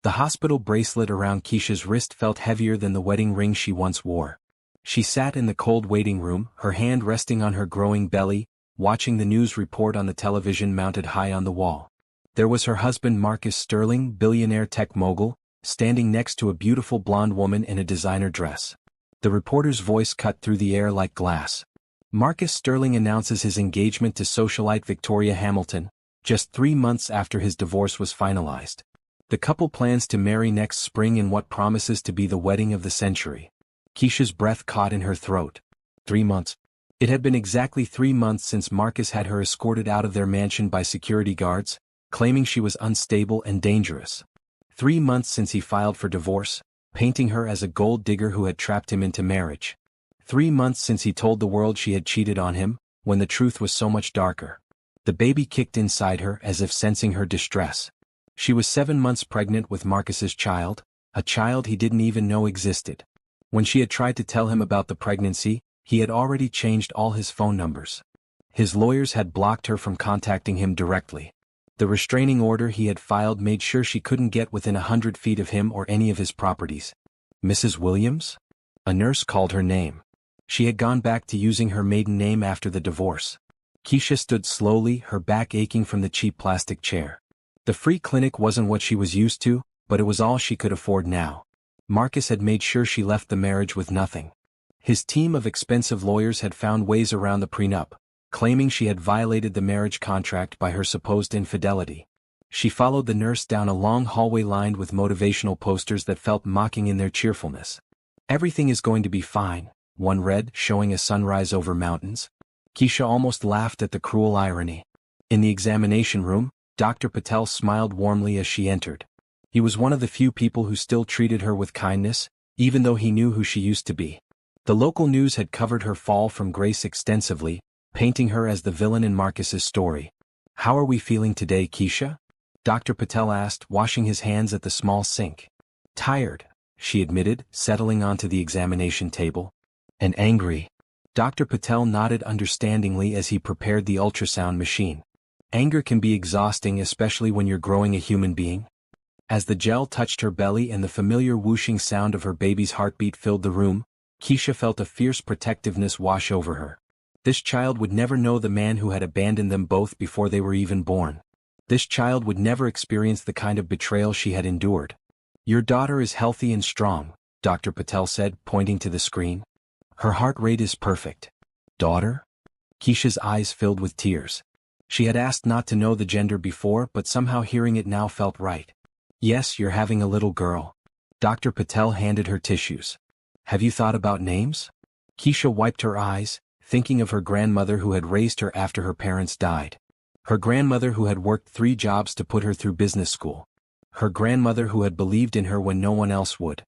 The hospital bracelet around Keisha's wrist felt heavier than the wedding ring she once wore. She sat in the cold waiting room, her hand resting on her growing belly, watching the news report on the television mounted high on the wall. There was her husband Marcus Sterling, billionaire tech mogul, standing next to a beautiful blonde woman in a designer dress. The reporter's voice cut through the air like glass. Marcus Sterling announces his engagement to socialite Victoria Hamilton, just 3 months after his divorce was finalized. The couple plans to marry next spring in what promises to be the wedding of the century. Keisha's breath caught in her throat. 3 months. It had been exactly 3 months since Marcus had her escorted out of their mansion by security guards, claiming she was unstable and dangerous. 3 months since he filed for divorce, painting her as a gold digger who had trapped him into marriage. 3 months since he told the world she had cheated on him, when the truth was so much darker. The baby kicked inside her as if sensing her distress. She was 7 months pregnant with Marcus's child, a child he didn't even know existed. When she had tried to tell him about the pregnancy, he had already changed all his phone numbers. His lawyers had blocked her from contacting him directly. The restraining order he had filed made sure she couldn't get within 100 feet of him or any of his properties. Mrs. Williams? A nurse called her name. She had gone back to using her maiden name after the divorce. Keisha stood slowly, her back aching from the cheap plastic chair. The free clinic wasn't what she was used to, but it was all she could afford now. Marcus had made sure she left the marriage with nothing. His team of expensive lawyers had found ways around the prenup, claiming she had violated the marriage contract by her supposed infidelity. She followed the nurse down a long hallway lined with motivational posters that felt mocking in their cheerfulness. "Everything is going to be fine," one read, showing a sunrise over mountains. Keisha almost laughed at the cruel irony. In the examination room, Dr. Patel smiled warmly as she entered. He was one of the few people who still treated her with kindness, even though he knew who she used to be. The local news had covered her fall from grace extensively, painting her as the villain in Marcus's story. "How are we feeling today, Keisha?" Dr. Patel asked, washing his hands at the small sink. "Tired," she admitted, settling onto the examination table. "And angry." Dr. Patel nodded understandingly as he prepared the ultrasound machine. "Anger can be exhausting, especially when you're growing a human being." As the gel touched her belly and the familiar whooshing sound of her baby's heartbeat filled the room, Keisha felt a fierce protectiveness wash over her. This child would never know the man who had abandoned them both before they were even born. This child would never experience the kind of betrayal she had endured. "Your daughter is healthy and strong," Dr. Patel said, pointing to the screen. "Her heart rate is perfect." "Daughter?" Keisha's eyes filled with tears. She had asked not to know the gender before, but somehow hearing it now felt right. "Yes, you're having a little girl." Dr. Patel handed her tissues. "Have you thought about names?" Keisha wiped her eyes, thinking of her grandmother who had raised her after her parents died. Her grandmother who had worked 3 jobs to put her through business school. Her grandmother who had believed in her when no one else would.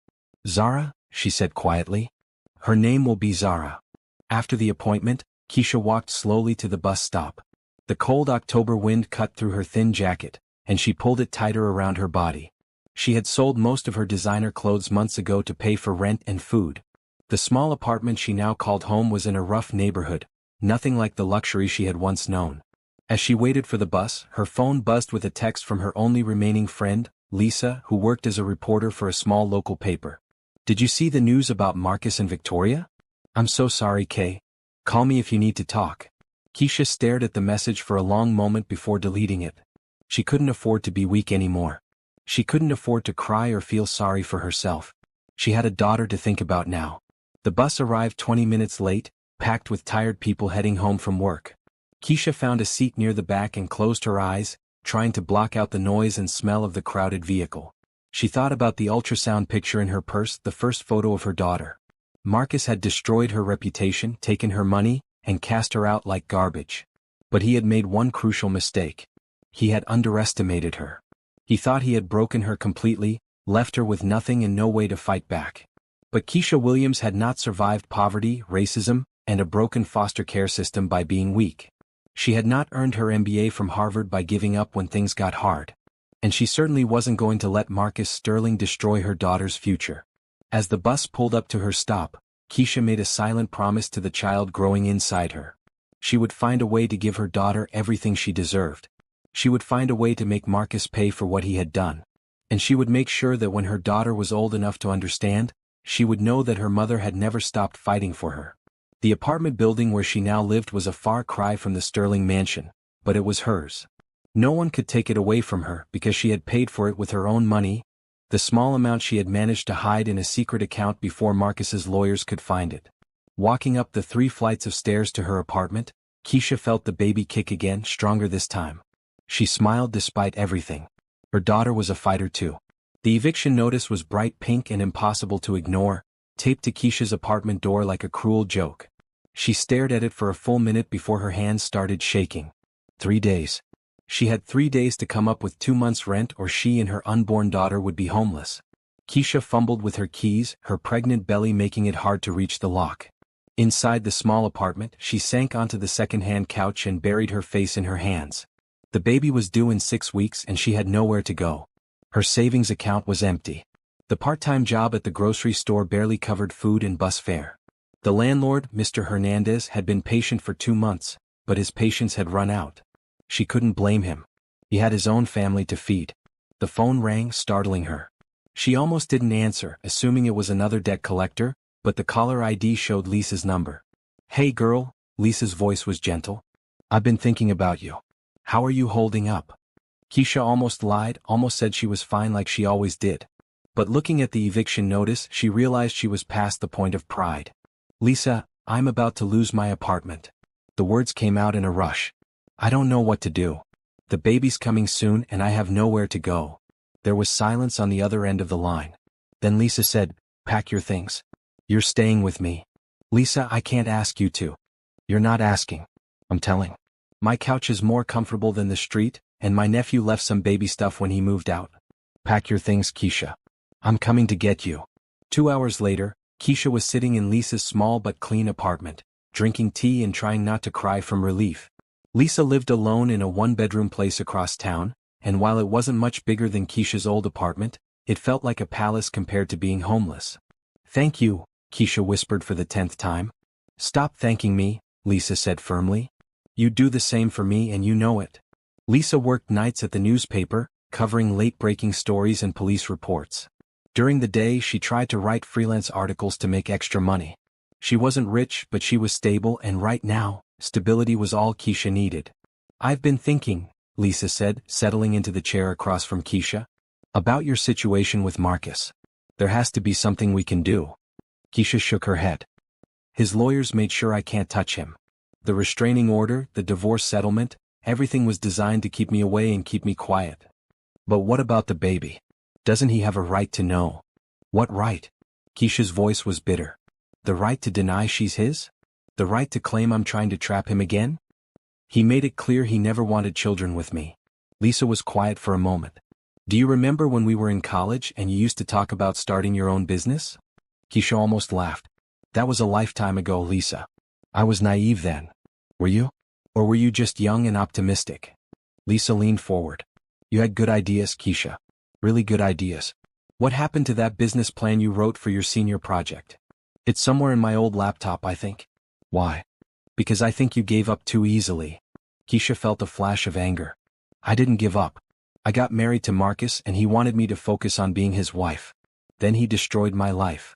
"Zara," she said quietly. "Her name will be Zara." After the appointment, Keisha walked slowly to the bus stop. The cold October wind cut through her thin jacket, and she pulled it tighter around her body. She had sold most of her designer clothes months ago to pay for rent and food. The small apartment she now called home was in a rough neighborhood, nothing like the luxury she had once known. As she waited for the bus, her phone buzzed with a text from her only remaining friend, Lisa, who worked as a reporter for a small local paper. "Did you see the news about Marcus and Victoria? I'm so sorry, Kay. Call me if you need to talk." Keisha stared at the message for a long moment before deleting it. She couldn't afford to be weak anymore. She couldn't afford to cry or feel sorry for herself. She had a daughter to think about now. The bus arrived 20 minutes late, packed with tired people heading home from work. Keisha found a seat near the back and closed her eyes, trying to block out the noise and smell of the crowded vehicle. She thought about the ultrasound picture in her purse, the first photo of her daughter. Marcus had destroyed her reputation, taken her money, and cast her out like garbage. But he had made one crucial mistake. He had underestimated her. He thought he had broken her completely, left her with nothing and no way to fight back. But Keisha Williams had not survived poverty, racism, and a broken foster care system by being weak. She had not earned her MBA from Harvard by giving up when things got hard. And she certainly wasn't going to let Marcus Sterling destroy her daughter's future. As the bus pulled up to her stop, Keisha made a silent promise to the child growing inside her. She would find a way to give her daughter everything she deserved. She would find a way to make Marcus pay for what he had done. And she would make sure that when her daughter was old enough to understand, she would know that her mother had never stopped fighting for her. The apartment building where she now lived was a far cry from the Sterling mansion, but it was hers. No one could take it away from her because she had paid for it with her own money, the small amount she had managed to hide in a secret account before Marcus's lawyers could find it. Walking up the 3 flights of stairs to her apartment, Keisha felt the baby kick again, stronger this time. She smiled despite everything. Her daughter was a fighter too. The eviction notice was bright pink and impossible to ignore, taped to Keisha's apartment door like a cruel joke. She stared at it for a full minute before her hands started shaking. 3 days. She had 3 days to come up with 2 months' rent or she and her unborn daughter would be homeless. Keisha fumbled with her keys, her pregnant belly making it hard to reach the lock. Inside the small apartment, she sank onto the second-hand couch and buried her face in her hands. The baby was due in 6 weeks and she had nowhere to go. Her savings account was empty. The part-time job at the grocery store barely covered food and bus fare. The landlord, Mr. Hernandez, had been patient for 2 months, but his patience had run out. She couldn't blame him. He had his own family to feed. The phone rang, startling her. She almost didn't answer, assuming it was another debt collector, but the caller ID showed Lisa's number. "Hey girl," Lisa's voice was gentle. "I've been thinking about you. How are you holding up?" Keisha almost lied, almost said she was fine like she always did. But looking at the eviction notice, she realized she was past the point of pride. "Lisa, I'm about to lose my apartment." The words came out in a rush. "I don't know what to do. The baby's coming soon and I have nowhere to go." There was silence on the other end of the line. Then Lisa said, "Pack your things. You're staying with me." "Lisa, I can't ask you to." "You're not asking. I'm telling. My couch is more comfortable than the street, and my nephew left some baby stuff when he moved out. Pack your things, Keisha. I'm coming to get you." 2 hours later, Keisha was sitting in Lisa's small but clean apartment, drinking tea and trying not to cry from relief. Lisa lived alone in a 1-bedroom place across town, and while it wasn't much bigger than Keisha's old apartment, it felt like a palace compared to being homeless. "Thank you," Keisha whispered for the 10th time. "Stop thanking me," Lisa said firmly. "You do the same for me and you know it." Lisa worked nights at the newspaper, covering late-breaking stories and police reports. During the day she tried to write freelance articles to make extra money. She wasn't rich, but she was stable, and right now, stability was all Keisha needed. "I've been thinking," Lisa said, settling into the chair across from Keisha, "about your situation with Marcus. There has to be something we can do." Keisha shook her head. "His lawyers made sure I can't touch him. The restraining order, the divorce settlement, everything was designed to keep me away and keep me quiet." "But what about the baby? Doesn't he have a right to know?" "What right?" Keisha's voice was bitter. "The right to deny she's his? The right to claim I'm trying to trap him again? He made it clear he never wanted children with me." Lisa was quiet for a moment. "Do you remember when we were in college and you used to talk about starting your own business?" Keisha almost laughed. "That was a lifetime ago, Lisa. I was naive then. Were you? Or were you just young and optimistic?" Lisa leaned forward. "You had good ideas, Keisha. Really good ideas. What happened to that business plan you wrote for your senior project?" "It's somewhere in my old laptop, I think." "Why?" "Because I think you gave up too easily." Keisha felt a flash of anger. "I didn't give up. I got married to Marcus and he wanted me to focus on being his wife. Then he destroyed my life."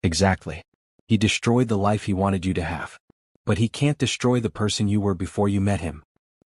"Exactly. He destroyed the life he wanted you to have. But he can't destroy the person you were before you met him."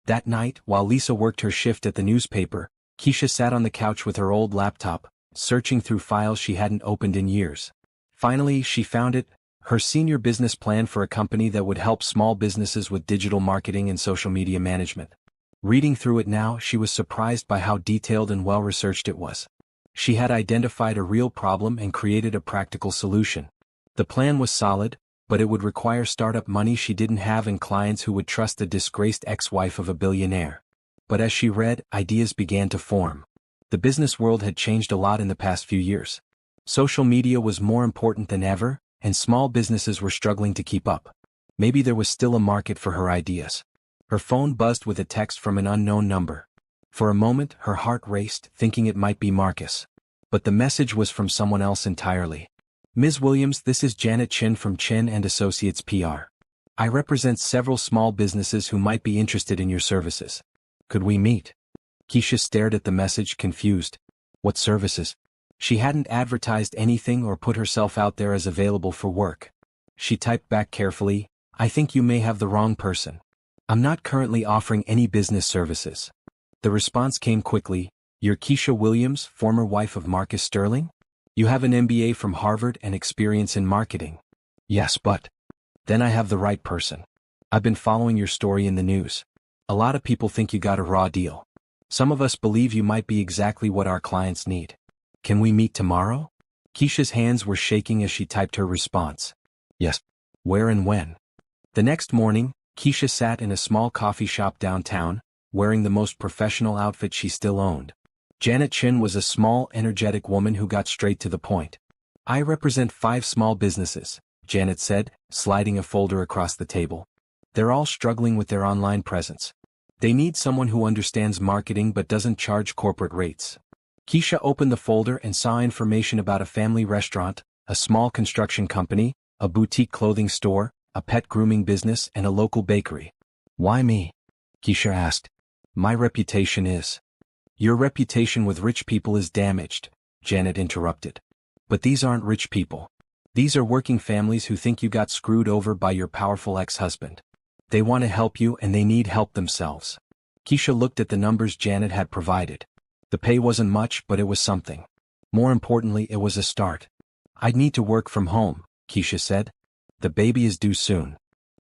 That night, while Lisa worked her shift at the newspaper, Keisha sat on the couch with her old laptop, searching through files she hadn't opened in years. Finally, she found it, her senior business plan for a company that would help small businesses with digital marketing and social media management. Reading through it now, she was surprised by how detailed and well-researched it was. She had identified a real problem and created a practical solution. The plan was solid, but it would require startup money she didn't have and clients who would trust the disgraced ex-wife of a billionaire. But as she read, ideas began to form. The business world had changed a lot in the past few years. Social media was more important than ever, and small businesses were struggling to keep up. Maybe there was still a market for her ideas. Her phone buzzed with a text from an unknown number. For a moment, her heart raced, thinking it might be Marcus. But the message was from someone else entirely. "Ms. Williams, this is Janet Chin from Chin & Associates PR. I represent several small businesses who might be interested in your services. Could we meet?" Keisha stared at the message, confused. What services? She hadn't advertised anything or put herself out there as available for work. She typed back carefully, I think you may have the wrong person. I'm not currently offering any business services. The response came quickly, you're Keisha Williams, former wife of Marcus Sterling? You have an MBA from Harvard and experience in marketing. Yes, but... Then I have the right person. I've been following your story in the news. A lot of people think you got a raw deal. Some of us believe you might be exactly what our clients need. Can we meet tomorrow? Keisha's hands were shaking as she typed her response. Yes. Where and when? The next morning, Keisha sat in a small coffee shop downtown, wearing the most professional outfit she still owned. Janet Chen was a small, energetic woman who got straight to the point. I represent 5 small businesses, Janet said, sliding a folder across the table. They're all struggling with their online presence. They need someone who understands marketing but doesn't charge corporate rates. Keisha opened the folder and saw information about a family restaurant, a small construction company, a boutique clothing store, a pet grooming business, and a local bakery. Why me? Keisha asked. My reputation is. Your reputation with rich people is damaged, Janet interrupted. But these aren't rich people. These are working families who think you got screwed over by your powerful ex-husband. They want to help you and they need help themselves. Keisha looked at the numbers Janet had provided. The pay wasn't much, but it was something. More importantly, it was a start. I'd need to work from home, Keisha said. The baby is due soon.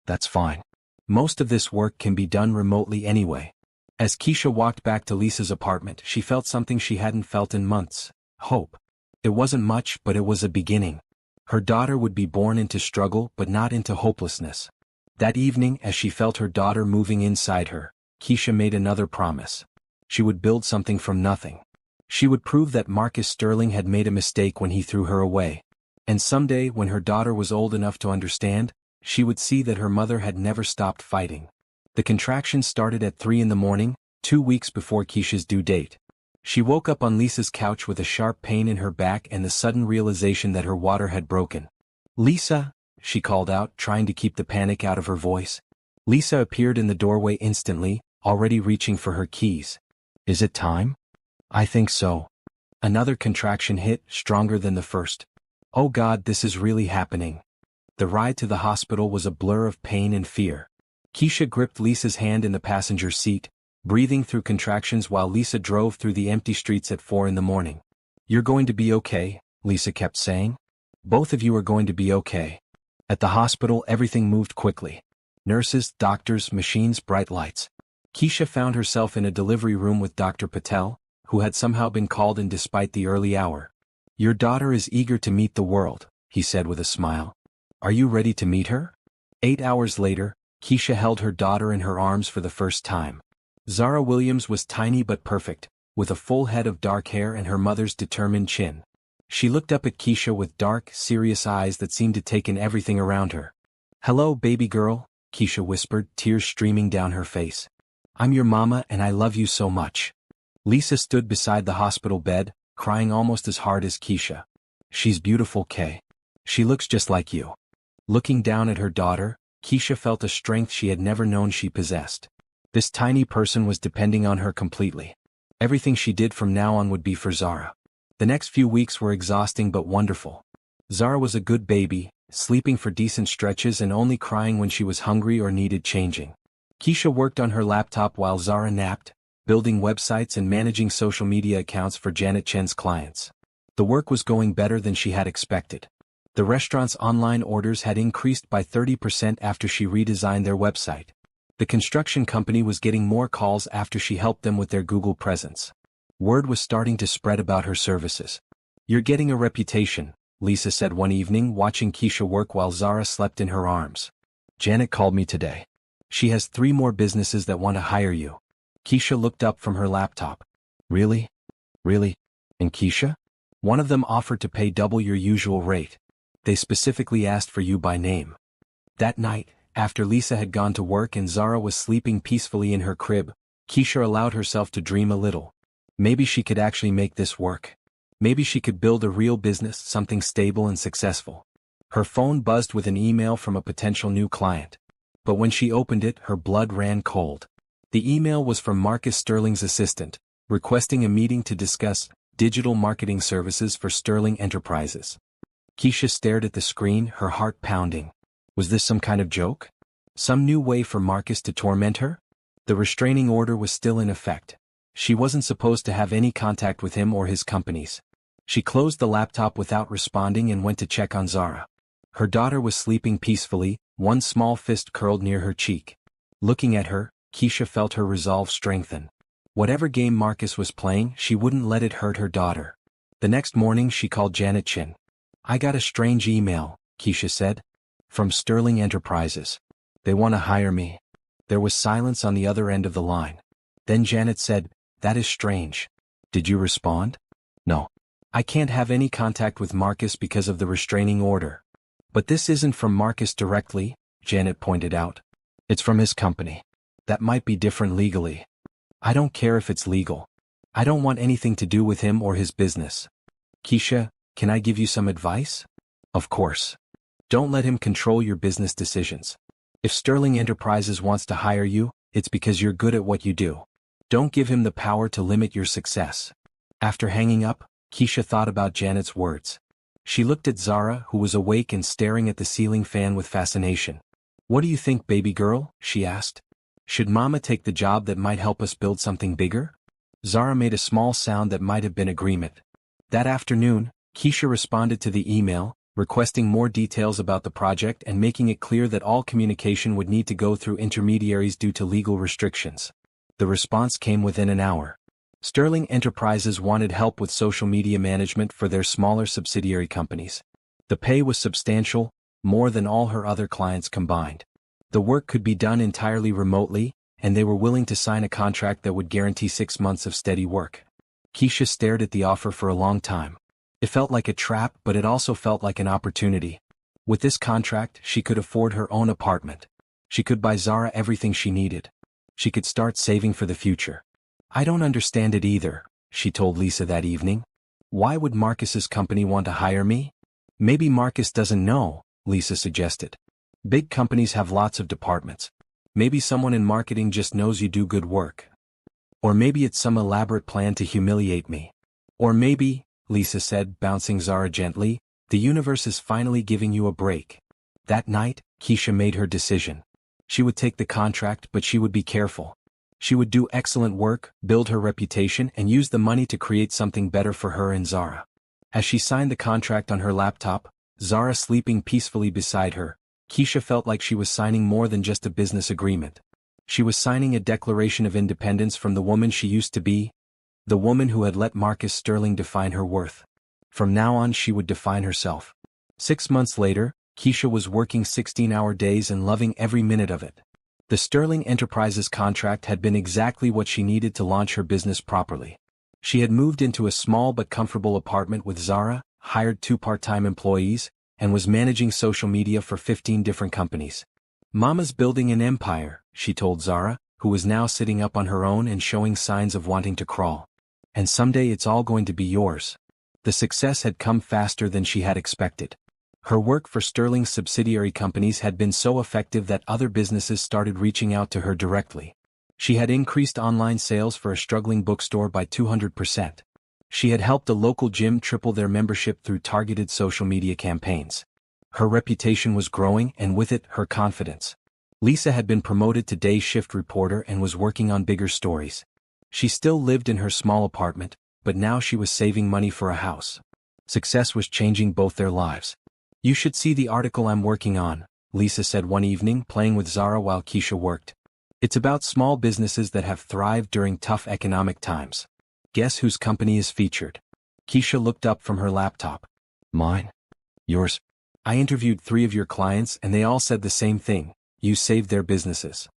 That's fine. Most of this work can be done remotely anyway. As Keisha walked back to Lisa's apartment, she felt something she hadn't felt in months. Hope. It wasn't much, but it was a beginning. Her daughter would be born into struggle but not into hopelessness. That evening, as she felt her daughter moving inside her, Keisha made another promise. She would build something from nothing. She would prove that Marcus Sterling had made a mistake when he threw her away. And someday, when her daughter was old enough to understand, she would see that her mother had never stopped fighting. The contractions started at 3 in the morning, 2 weeks before Keisha's due date. She woke up on Lisa's couch with a sharp pain in her back and the sudden realization that her water had broken. Lisa, she called out, trying to keep the panic out of her voice. Lisa appeared in the doorway instantly, already reaching for her keys. Is it time? I think so. Another contraction hit, stronger than the first. Oh God, this is really happening. The ride to the hospital was a blur of pain and fear. Keisha gripped Lisa's hand in the passenger seat, breathing through contractions while Lisa drove through the empty streets at 4 in the morning. You're going to be okay, Lisa kept saying. Both of you are going to be okay. At the hospital, everything moved quickly. Nurses, doctors, machines, bright lights. Keisha found herself in a delivery room with Dr. Patel, who had somehow been called in despite the early hour. Your daughter is eager to meet the world, he said with a smile. Are you ready to meet her? 8 hours later, Keisha held her daughter in her arms for the first time. Zara Williams was tiny but perfect, with a full head of dark hair and her mother's determined chin. She looked up at Keisha with dark, serious eyes that seemed to take in everything around her. Hello, baby girl, Keisha whispered, tears streaming down her face. I'm your mama and I love you so much. Lisa stood beside the hospital bed, crying almost as hard as Keisha. She's beautiful, Kay. She looks just like you. Looking down at her daughter, Keisha felt a strength she had never known she possessed. This tiny person was depending on her completely. Everything she did from now on would be for Zara. The next few weeks were exhausting but wonderful. Zara was a good baby, sleeping for decent stretches and only crying when she was hungry or needed changing. Keisha worked on her laptop while Zara napped, building websites and managing social media accounts for Janet Chen's clients. The work was going better than she had expected. The restaurant's online orders had increased by 30% after she redesigned their website. The construction company was getting more calls after she helped them with their Google presence. Word was starting to spread about her services. You're getting a reputation, Lisa said one evening, watching Keisha work while Zara slept in her arms. Janet called me today. She has 3 more businesses that want to hire you. Keisha looked up from her laptop. Really? Really? And Keisha? One of them offered to pay double your usual rate. They specifically asked for you by name. That night, after Lisa had gone to work and Zara was sleeping peacefully in her crib, Keisha allowed herself to dream a little. Maybe she could actually make this work. Maybe she could build a real business, something stable and successful. Her phone buzzed with an email from a potential new client. But when she opened it, her blood ran cold. The email was from Marcus Sterling's assistant, requesting a meeting to discuss digital marketing services for Sterling Enterprises. Keisha stared at the screen, her heart pounding. Was this some kind of joke? Some new way for Marcus to torment her? The restraining order was still in effect. She wasn't supposed to have any contact with him or his companies. She closed the laptop without responding and went to check on Zara. Her daughter was sleeping peacefully, one small fist curled near her cheek. Looking at her, Keisha felt her resolve strengthen. Whatever game Marcus was playing, she wouldn't let it hurt her daughter. The next morning she called Janet Chin. "I got a strange email," Keisha said. "From Sterling Enterprises. They want to hire me." There was silence on the other end of the line. Then Janet said, "That is strange. Did you respond?" "No. I can't have any contact with Marcus because of the restraining order." "But this isn't from Marcus directly," Janet pointed out. "It's from his company. That might be different legally." "I don't care if it's legal. I don't want anything to do with him or his business." "Keisha, can I give you some advice?" "Of course. Don't let him control your business decisions. If Sterling Enterprises wants to hire you, it's because you're good at what you do. Don't give him the power to limit your success." After hanging up, Keisha thought about Janet's words. She looked at Zara, who was awake and staring at the ceiling fan with fascination. "What do you think, baby girl?" she asked. "Should Mama take the job that might help us build something bigger?" Zara made a small sound that might have been agreement. That afternoon, Keisha responded to the email, requesting more details about the project and making it clear that all communication would need to go through intermediaries due to legal restrictions. The response came within an hour. Sterling Enterprises wanted help with social media management for their smaller subsidiary companies. The pay was substantial, more than all her other clients combined. The work could be done entirely remotely, and they were willing to sign a contract that would guarantee 6 months of steady work. Keisha stared at the offer for a long time. It felt like a trap, but it also felt like an opportunity. With this contract, she could afford her own apartment. She could buy Zara everything she needed. She could start saving for the future. "I don't understand it either," she told Lisa that evening. "Why would Marcus's company want to hire me?" "Maybe Marcus doesn't know," Lisa suggested. "Big companies have lots of departments. Maybe someone in marketing just knows you do good work. Or maybe it's some elaborate plan to humiliate me. Or maybe," Lisa said, bouncing Zara gently, "the universe is finally giving you a break." That night, Keisha made her decision. She would take the contract, but she would be careful. She would do excellent work, build her reputation, and use the money to create something better for her and Zara. As she signed the contract on her laptop, Zara sleeping peacefully beside her, Keisha felt like she was signing more than just a business agreement. She was signing a declaration of independence from the woman she used to be, the woman who had let Marcus Sterling define her worth. From now on she would define herself. 6 months later, Keisha was working 16-hour days and loving every minute of it. The Sterling Enterprises contract had been exactly what she needed to launch her business properly. She had moved into a small but comfortable apartment with Zara, hired 2 part-time employees, and was managing social media for 15 different companies. "Mama's building an empire," she told Zara, who was now sitting up on her own and showing signs of wanting to crawl. "And someday it's all going to be yours." The success had come faster than she had expected. Her work for Sterling's subsidiary companies had been so effective that other businesses started reaching out to her directly. She had increased online sales for a struggling bookstore by 200%. She had helped a local gym triple their membership through targeted social media campaigns. Her reputation was growing, and with it, her confidence. Lisa had been promoted to day shift reporter and was working on bigger stories. She still lived in her small apartment, but now she was saving money for a house. Success was changing both their lives. "You should see the article I'm working on," Lisa said one evening, playing with Zara while Keisha worked. "It's about small businesses that have thrived during tough economic times. Guess whose company is featured?" Keisha looked up from her laptop. "Mine? Yours? I interviewed 3 of your clients and they all said the same thing: you saved their businesses."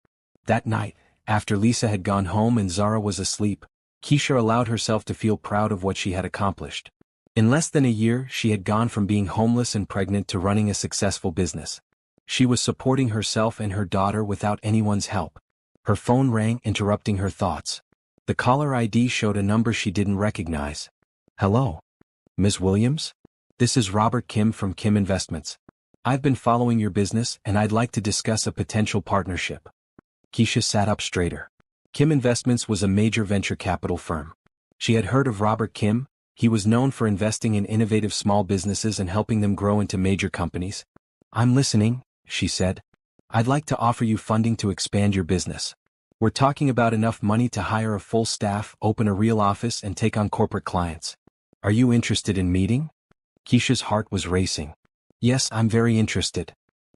That night, after Lisa had gone home and Zara was asleep, Keisha allowed herself to feel proud of what she had accomplished. In less than a year, she had gone from being homeless and pregnant to running a successful business. She was supporting herself and her daughter without anyone's help. Her phone rang, interrupting her thoughts. The caller ID showed a number she didn't recognize. "Hello? Ms. Williams? This is Robert Kim from Kim Investments. I've been following your business and I'd like to discuss a potential partnership." Keisha sat up straighter. Kim Investments was a major venture capital firm. She had heard of Robert Kim, He was known for investing in innovative small businesses and helping them grow into major companies. "I'm listening," she said. "I'd like to offer you funding to expand your business. We're talking about enough money to hire a full staff, open a real office, and take on corporate clients. Are you interested in meeting?" Keisha's heart was racing. "Yes, I'm very interested."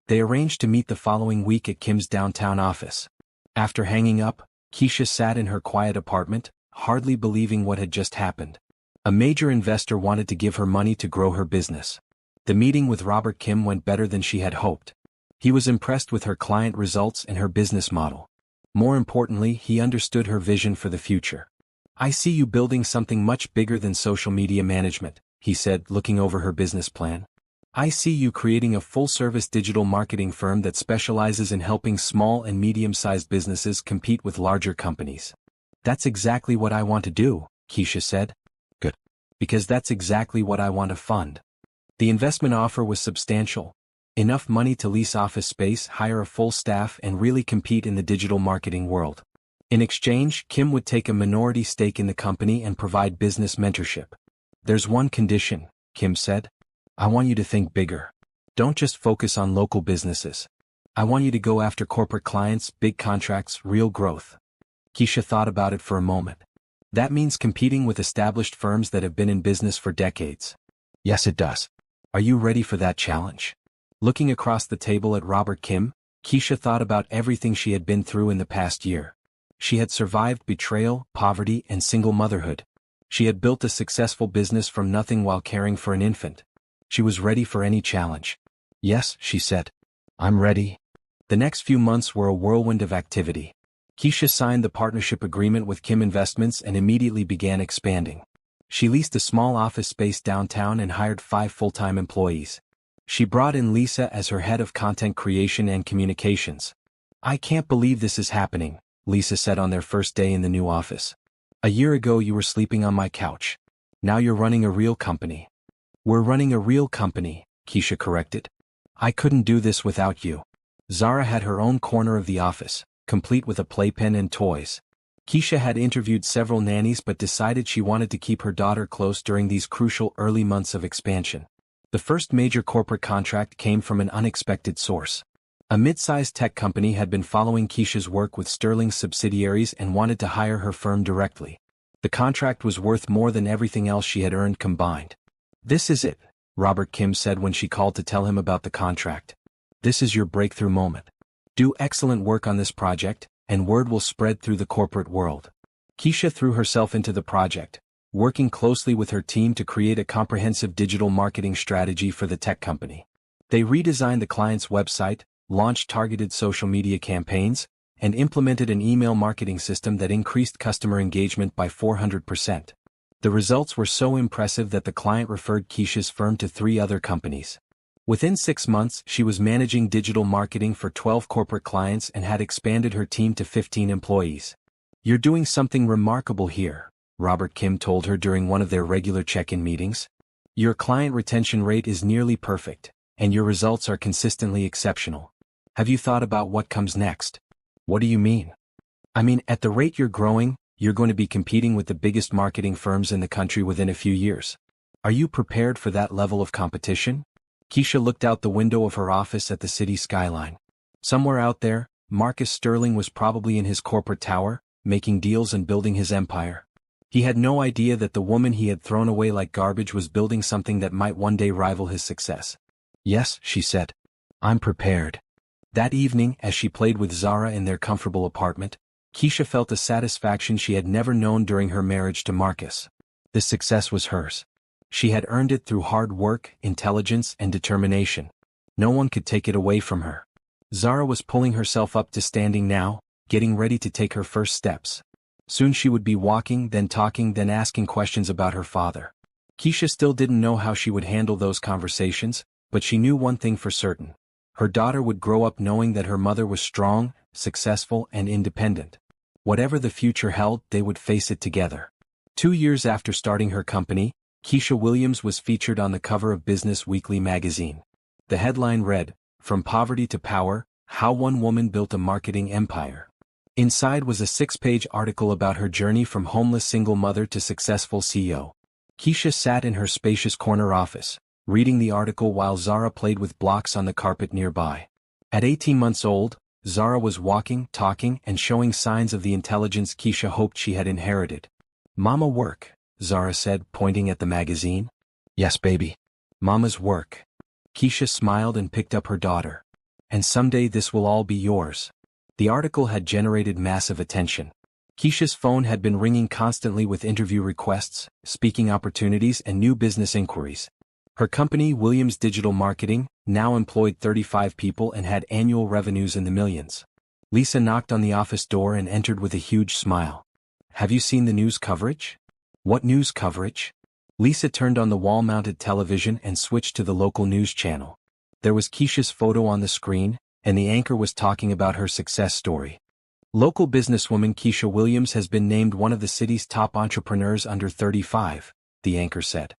They arranged to meet the following week at Kim's downtown office. After hanging up, Keisha sat in her quiet apartment, hardly believing what had just happened. A major investor wanted to give her money to grow her business. The meeting with Robert Kim went better than she had hoped. He was impressed with her client results and her business model. More importantly, he understood her vision for the future. "I see you building something much bigger than social media management," he said, looking over her business plan. "I see you creating a full-service digital marketing firm that specializes in helping small and medium-sized businesses compete with larger companies." "That's exactly what I want to do," Keisha said. "Good. Because that's exactly what I want to fund." The investment offer was substantial. Enough money to lease office space, hire a full staff, and really compete in the digital marketing world. In exchange, Kim would take a minority stake in the company and provide business mentorship. "There's one condition," Kim said. "I want you to think bigger. Don't just focus on local businesses. I want you to go after corporate clients, big contracts, real growth." Keisha thought about it for a moment. "That means competing with established firms that have been in business for decades." "Yes, it does. Are you ready for that challenge?" Looking across the table at Robert Kim, Keisha thought about everything she had been through in the past year. She had survived betrayal, poverty, and single motherhood. She had built a successful business from nothing while caring for an infant. She was ready for any challenge. "Yes," she said. "I'm ready." The next few months were a whirlwind of activity. Keisha signed the partnership agreement with Kim Investments and immediately began expanding. She leased a small office space downtown and hired 5 full-time employees. She brought in Lisa as her head of content creation and communications. "I can't believe this is happening," Lisa said on their first day in the new office. "A year ago you were sleeping on my couch. Now you're running a real company." "We're running a real company," Keisha corrected. "I couldn't do this without you." Zara had her own corner of the office, complete with a playpen and toys. Keisha had interviewed several nannies but decided she wanted to keep her daughter close during these crucial early months of expansion. The first major corporate contract came from an unexpected source. A mid-sized tech company had been following Keisha's work with Sterling's subsidiaries and wanted to hire her firm directly. The contract was worth more than everything else she had earned combined. "This is it," Robert Kim said when she called to tell him about the contract. "This is your breakthrough moment. Do excellent work on this project, and word will spread through the corporate world." Keisha threw herself into the project, working closely with her team to create a comprehensive digital marketing strategy for the tech company. They redesigned the client's website, launched targeted social media campaigns, and implemented an email marketing system that increased customer engagement by 400%. The results were so impressive that the client referred Keisha's firm to 3 other companies. Within 6 months, she was managing digital marketing for 12 corporate clients and had expanded her team to 15 employees. "You're doing something remarkable here," Robert Kim told her during one of their regular check-in meetings. "Your client retention rate is nearly perfect, and your results are consistently exceptional. Have you thought about what comes next?" "What do you mean?" "I mean, at the rate you're growing, you're going to be competing with the biggest marketing firms in the country within a few years. Are you prepared for that level of competition?" Keisha looked out the window of her office at the city skyline. Somewhere out there, Marcus Sterling was probably in his corporate tower, making deals and building his empire. He had no idea that the woman he had thrown away like garbage was building something that might one day rival his success. "Yes," she said. "I'm prepared." That evening, as she played with Zara in their comfortable apartment, Keisha felt a satisfaction she had never known during her marriage to Marcus. This success was hers. She had earned it through hard work, intelligence, and determination. No one could take it away from her. Zara was pulling herself up to standing now, getting ready to take her first steps. Soon she would be walking, then talking, then asking questions about her father. Keisha still didn't know how she would handle those conversations, but she knew one thing for certain. Her daughter would grow up knowing that her mother was strong, successful, and independent. Whatever the future held, they would face it together. 2 years after starting her company, Keisha Williams was featured on the cover of Business Weekly magazine. The headline read, "From Poverty to Power, How One Woman Built a Marketing Empire." Inside was a 6-page article about her journey from homeless single mother to successful CEO. Keisha sat in her spacious corner office, reading the article while Zara played with blocks on the carpet nearby. At 18 months old, Zara was walking, talking, and showing signs of the intelligence Keisha hoped she had inherited. "Mama work," Zara said, pointing at the magazine. "Yes, baby. Mama's work." Keisha smiled and picked up her daughter. "And someday this will all be yours." The article had generated massive attention. Keisha's phone had been ringing constantly with interview requests, speaking opportunities, and new business inquiries. Her company, Williams Digital Marketing, now employed 35 people and had annual revenues in the millions. Lisa knocked on the office door and entered with a huge smile. "Have you seen the news coverage?" "What news coverage?" Lisa turned on the wall-mounted television and switched to the local news channel. There was Keisha's photo on the screen, and the anchor was talking about her success story. Local businesswoman Keisha Williams has been named one of the city's top entrepreneurs under 35, the anchor said.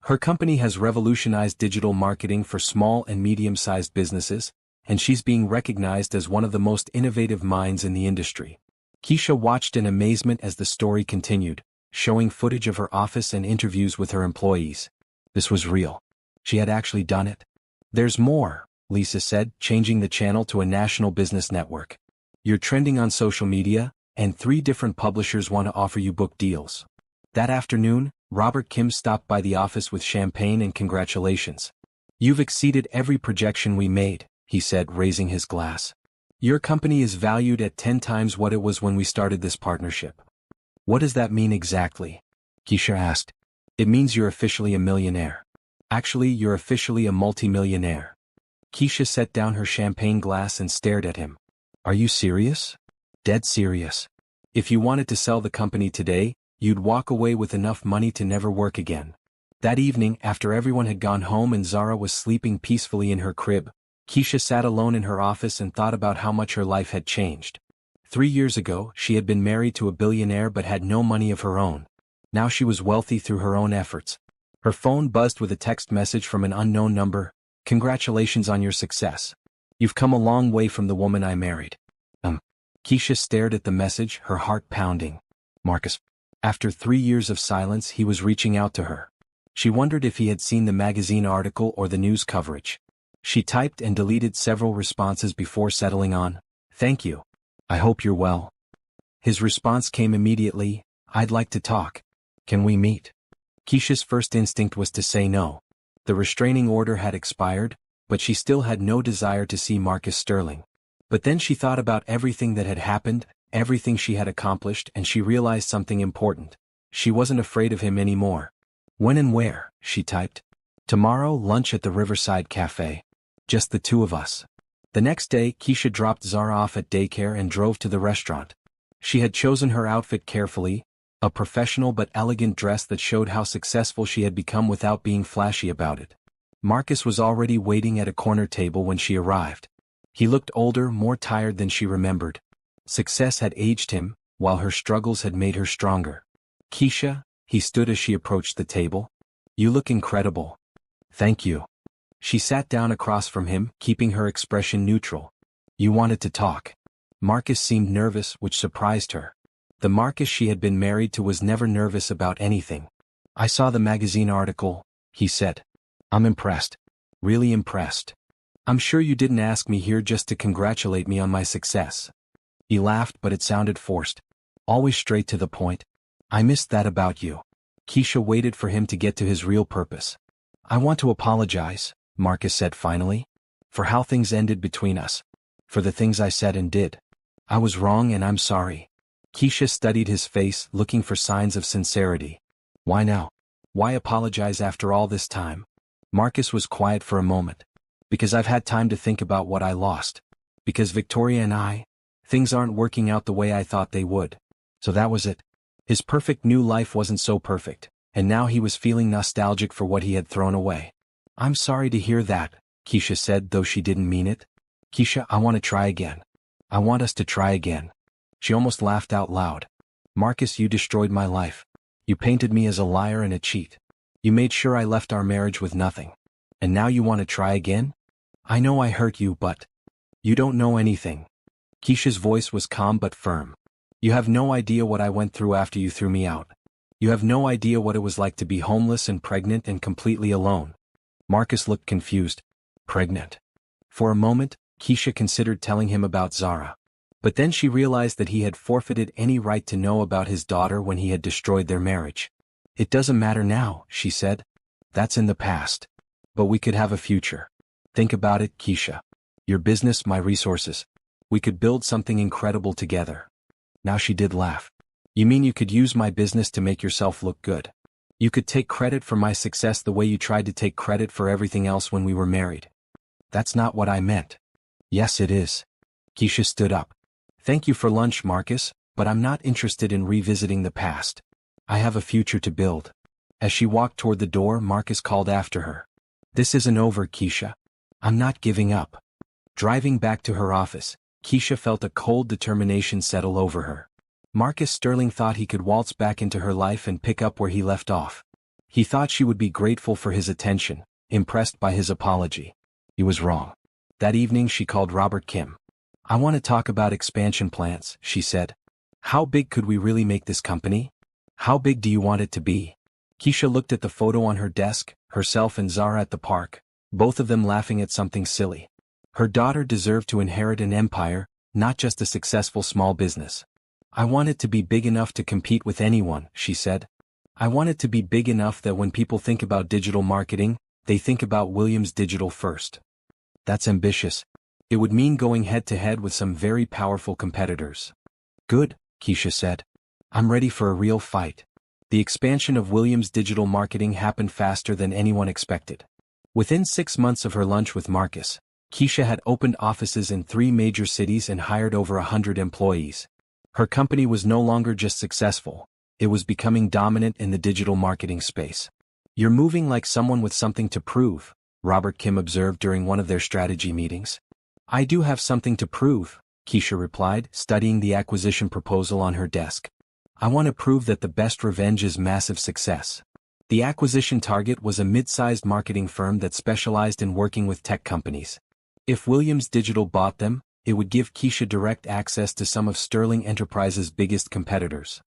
Her company has revolutionized digital marketing for small and medium-sized businesses, and she's being recognized as one of the most innovative minds in the industry. Keisha watched in amazement as the story continued, showing footage of her office and interviews with her employees. This was real. She had actually done it. "There's more," Lisa said, changing the channel to a national business network. "You're trending on social media, and 3 different publishers want to offer you book deals." That afternoon, Robert Kim stopped by the office with champagne and congratulations. "You've exceeded every projection we made," he said, raising his glass. "Your company is valued at 10 times what it was when we started this partnership." "What does that mean exactly?" Keisha asked. "It means you're officially a millionaire. Actually, you're officially a multimillionaire." Keisha set down her champagne glass and stared at him. "Are you serious?" "Dead serious. If you wanted to sell the company today, you'd walk away with enough money to never work again." That evening, after everyone had gone home and Zara was sleeping peacefully in her crib, Keisha sat alone in her office and thought about how much her life had changed. 3 years ago, she had been married to a billionaire but had no money of her own. Now she was wealthy through her own efforts. Her phone buzzed with a text message from an unknown number. "Congratulations on your success. You've come a long way from the woman I married." Keisha stared at the message, her heart pounding. Marcus. After 3 years of silence, he was reaching out to her. She wondered if he had seen the magazine article or the news coverage. She typed and deleted several responses before settling on, "Thank you. I hope you're well." His response came immediately, "I'd like to talk. Can we meet?" Keisha's first instinct was to say no. The restraining order had expired, but she still had no desire to see Marcus Sterling. But then she thought about everything that had happened, everything she had accomplished, and she realized something important. She wasn't afraid of him anymore. "When and where?" she typed. "Tomorrow, lunch at the Riverside Cafe. Just the 2 of us." The next day, Keisha dropped Zara off at daycare and drove to the restaurant. She had chosen her outfit carefully, a professional but elegant dress that showed how successful she had become without being flashy about it. Marcus was already waiting at a corner table when she arrived. He looked older, more tired than she remembered. Success had aged him, while her struggles had made her stronger. "Keisha," he stood as she approached the table. "You look incredible." "Thank you." She sat down across from him, keeping her expression neutral. "You wanted to talk." Marcus seemed nervous, which surprised her. The Marcus she had been married to was never nervous about anything. "I saw the magazine article," he said. "I'm impressed. Really impressed. I'm sure you didn't ask me here just to congratulate me on my success." He laughed, but it sounded forced. "Always straight to the point. I missed that about you." Keisha waited for him to get to his real purpose. "I want to apologize," Marcus said finally, "for how things ended between us. For the things I said and did. I was wrong and I'm sorry." Keisha studied his face, looking for signs of sincerity. "Why now? Why apologize after all this time?" Marcus was quiet for a moment. "Because I've had time to think about what I lost. Because Victoria and things aren't working out the way I thought they would. So that was it." His perfect new life wasn't so perfect, and now he was feeling nostalgic for what he had thrown away. "I'm sorry to hear that," Keisha said, though she didn't mean it. "Keisha, I want to try again. I want us to try again." She almost laughed out loud. "Marcus, you destroyed my life. You painted me as a liar and a cheat. You made sure I left our marriage with nothing. And now you want to try again? I know I hurt you, but you don't know anything." Keisha's voice was calm but firm. "You have no idea what I went through after you threw me out. You have no idea what it was like to be homeless and pregnant and completely alone. Marcus looked confused. Pregnant? For a moment, Keisha considered telling him about Zara. But then she realized that he had forfeited any right to know about his daughter when he had destroyed their marriage. It doesn't matter now, she said. That's in the past. But we could have a future. Think about it, Keisha. Your business, my resources. We could build something incredible together. Now she did laugh. You mean you could use my business to make yourself look good? You could take credit for my success the way you tried to take credit for everything else when we were married. That's not what I meant. Yes, it is. Keisha stood up. Thank you for lunch, Marcus, but I'm not interested in revisiting the past. I have a future to build. As she walked toward the door, Marcus called after her. This isn't over, Keisha. I'm not giving up. Driving back to her office, Keisha felt a cold determination settle over her. Marcus Sterling thought he could waltz back into her life and pick up where he left off. He thought she would be grateful for his attention, impressed by his apology. He was wrong. That evening she called Robert Kim. I want to talk about expansion plans, she said. How big could we really make this company? How big do you want it to be? Keisha looked at the photo on her desk, herself and Zara at the park, both of them laughing at something silly. Her daughter deserved to inherit an empire, not just a successful small business. I want it to be big enough to compete with anyone, she said. I want it to be big enough that when people think about digital marketing, they think about Williams Digital first. That's ambitious. It would mean going head-to-head with some very powerful competitors. Good, Keisha said. I'm ready for a real fight. The expansion of Williams Digital Marketing happened faster than anyone expected. Within 6 months of her lunch with Marcus, Keisha had opened offices in 3 major cities and hired over 100 employees. Her company was no longer just successful, it was becoming dominant in the digital marketing space. You're moving like someone with something to prove, Robert Kim observed during one of their strategy meetings. I do have something to prove, Keisha replied, studying the acquisition proposal on her desk. I want to prove that the best revenge is massive success. The acquisition target was a mid-sized marketing firm that specialized in working with tech companies. If Williams Digital bought them, it would give Keisha direct access to some of Sterling Enterprises' biggest competitors.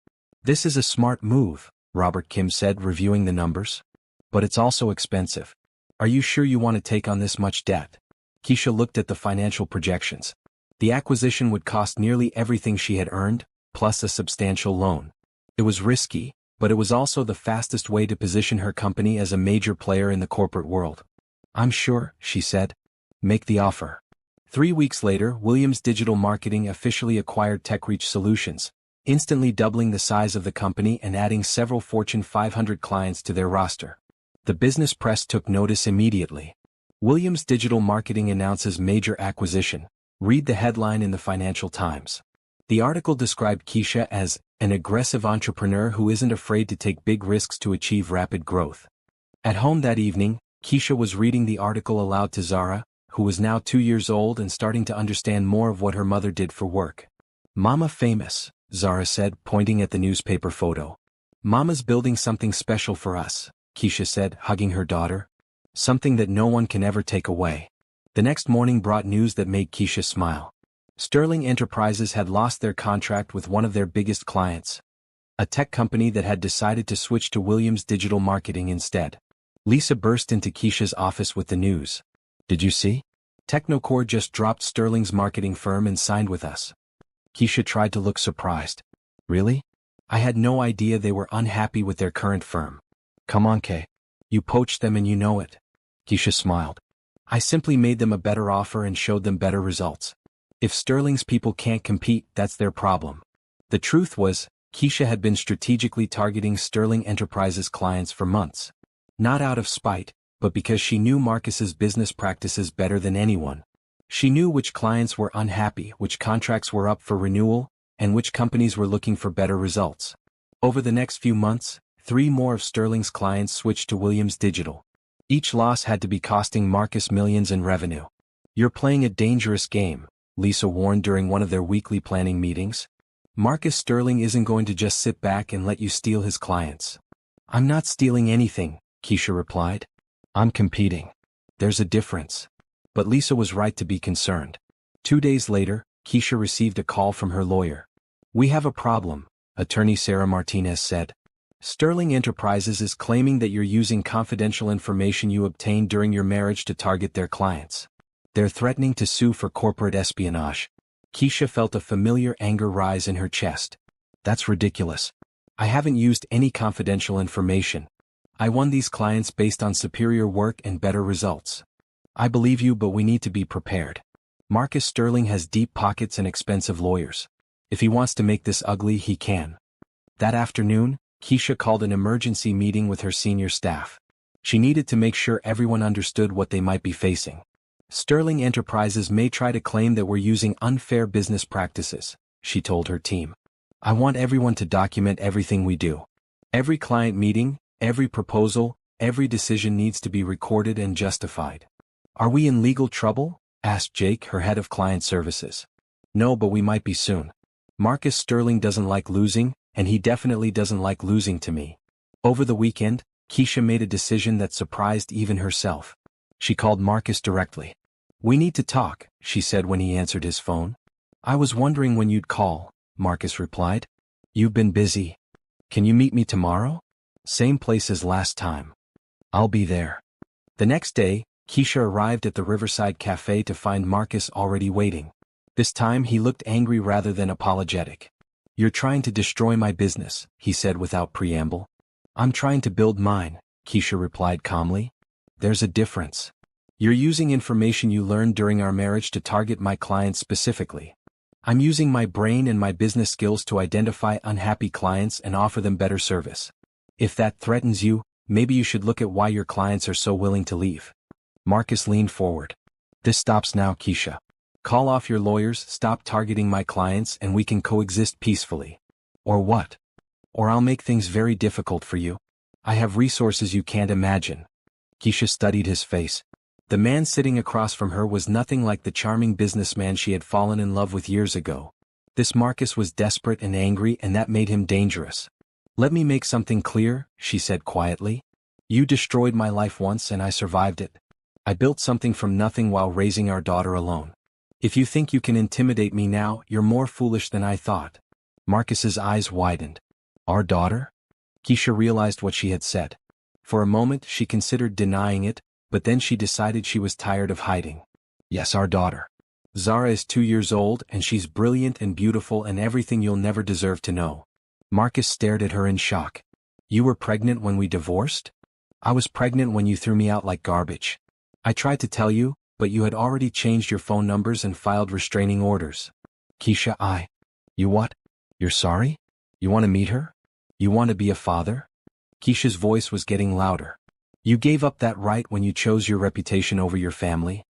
This is a smart move, Robert Kim said, reviewing the numbers. But it's also expensive. Are you sure you want to take on this much debt? Keisha looked at the financial projections. The acquisition would cost nearly everything she had earned, plus a substantial loan. It was risky, but it was also the fastest way to position her company as a major player in the corporate world. I'm sure, she said. Make the offer. 3 weeks later, Williams Digital Marketing officially acquired TechReach Solutions, instantly doubling the size of the company and adding several Fortune 500 clients to their roster. The business press took notice immediately. Williams Digital Marketing announces major acquisition. Read the headline in the Financial Times. The article described Keisha as an aggressive entrepreneur who isn't afraid to take big risks to achieve rapid growth. At home that evening, Keisha was reading the article aloud to Zara, who was now 2 years old and starting to understand more of what her mother did for work. Mama famous, Zara said, pointing at the newspaper photo. Mama's building something special for us, Keisha said, hugging her daughter. Something that no one can ever take away. The next morning brought news that made Keisha smile. Sterling Enterprises had lost their contract with one of their biggest clients, a tech company that had decided to switch to Williams Digital Marketing instead. Lisa burst into Keisha's office with the news. Did you see? Technocore just dropped Sterling's marketing firm and signed with us. Keisha tried to look surprised. Really? I had no idea they were unhappy with their current firm. Come on, Kay. You poached them and you know it. Keisha smiled. I simply made them a better offer and showed them better results. If Sterling's people can't compete, that's their problem. The truth was, Keisha had been strategically targeting Sterling Enterprises clients for months. Not out of spite, but because she knew Marcus's business practices better than anyone. She knew which clients were unhappy, which contracts were up for renewal, and which companies were looking for better results. Over the next few months, 3 more of Sterling's clients switched to Williams Digital. Each loss had to be costing Marcus millions in revenue. You're playing a dangerous game, Lisa warned during one of their weekly planning meetings. Marcus Sterling isn't going to just sit back and let you steal his clients. I'm not stealing anything, Keisha replied. I'm competing. There's a difference. But Lisa was right to be concerned. 2 days later, Keisha received a call from her lawyer. We have a problem, attorney Sarah Martinez said. Sterling Enterprises is claiming that you're using confidential information you obtained during your marriage to target their clients. They're threatening to sue for corporate espionage. Keisha felt a familiar anger rise in her chest. That's ridiculous. I haven't used any confidential information. I won these clients based on superior work and better results. I believe you, but we need to be prepared. Marcus Sterling has deep pockets and expensive lawyers. If he wants to make this ugly, he can. That afternoon, Keisha called an emergency meeting with her senior staff. She needed to make sure everyone understood what they might be facing. Sterling Enterprises may try to claim that we're using unfair business practices, she told her team. I want everyone to document everything we do. Every client meeting, every proposal, every decision needs to be recorded and justified. Are we in legal trouble? Asked Jake, her head of client services. No, but we might be soon. Marcus Sterling doesn't like losing, and he definitely doesn't like losing to me. Over the weekend, Keisha made a decision that surprised even herself. She called Marcus directly. We need to talk, she said when he answered his phone. I was wondering when you'd call, Marcus replied. You've been busy. Can you meet me tomorrow? Same place as last time. I'll be there. The next day, Keisha arrived at the Riverside Cafe to find Marcus already waiting. This time he looked angry rather than apologetic. You're trying to destroy my business, he said without preamble. I'm trying to build mine, Keisha replied calmly. There's a difference. You're using information you learned during our marriage to target my clients specifically. I'm using my brain and my business skills to identify unhappy clients and offer them better service. If that threatens you, maybe you should look at why your clients are so willing to leave. Marcus leaned forward. This stops now, Keisha. Call off your lawyers, stop targeting my clients, and we can coexist peacefully. Or what? Or I'll make things very difficult for you. I have resources you can't imagine. Keisha studied his face. The man sitting across from her was nothing like the charming businessman she had fallen in love with years ago. This Marcus was desperate and angry, and that made him dangerous. Let me make something clear, she said quietly. You destroyed my life once and I survived it. I built something from nothing while raising our daughter alone. If you think you can intimidate me now, you're more foolish than I thought. Marcus's eyes widened. Our daughter? Keisha realized what she had said. For a moment she considered denying it, but then she decided she was tired of hiding. Yes, our daughter. Zara is 2 years old and she's brilliant and beautiful and everything you'll never deserve to know. Marcus stared at her in shock. You were pregnant when we divorced? I was pregnant when you threw me out like garbage. I tried to tell you, but you had already changed your phone numbers and filed restraining orders. Keisha, You what? You're sorry? You want to meet her? You want to be a father? Keisha's voice was getting louder. You gave up that right when you chose your reputation over your family.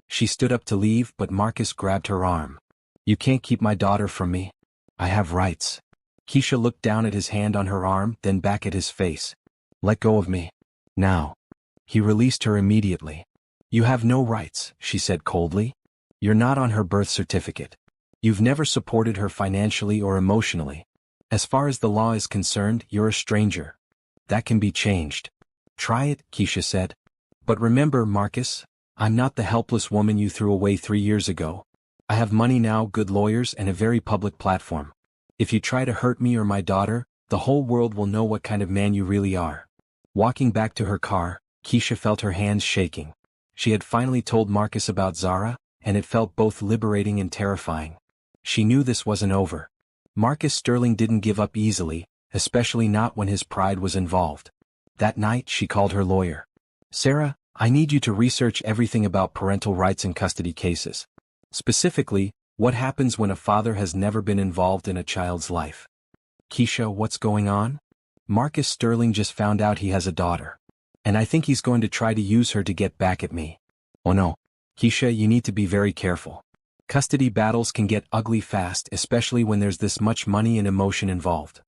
She stood up to leave, but Marcus grabbed her arm. You can't keep my daughter from me. I have rights. Keisha looked down at his hand on her arm, then back at his face. Let go of me. Now. He released her immediately. You have no rights, she said coldly. You're not on her birth certificate. You've never supported her financially or emotionally. As far as the law is concerned, you're a stranger. That can be changed. Try it, Keisha said. But remember, Marcus, I'm not the helpless woman you threw away 3 years ago. I have money now, good lawyers, and a very public platform. If you try to hurt me or my daughter, the whole world will know what kind of man you really are. Walking back to her car, Keisha felt her hands shaking. She had finally told Marcus about Zara, and it felt both liberating and terrifying. She knew this wasn't over. Marcus Sterling didn't give up easily, especially not when his pride was involved. That night she called her lawyer. Sarah, I need you to research everything about parental rights in custody cases. Specifically, what happens when a father has never been involved in a child's life. Keisha, what's going on? Marcus Sterling just found out he has a daughter. And I think he's going to try to use her to get back at me. Oh no. Keisha, you need to be very careful. Custody battles can get ugly fast, especially when there's this much money and emotion involved.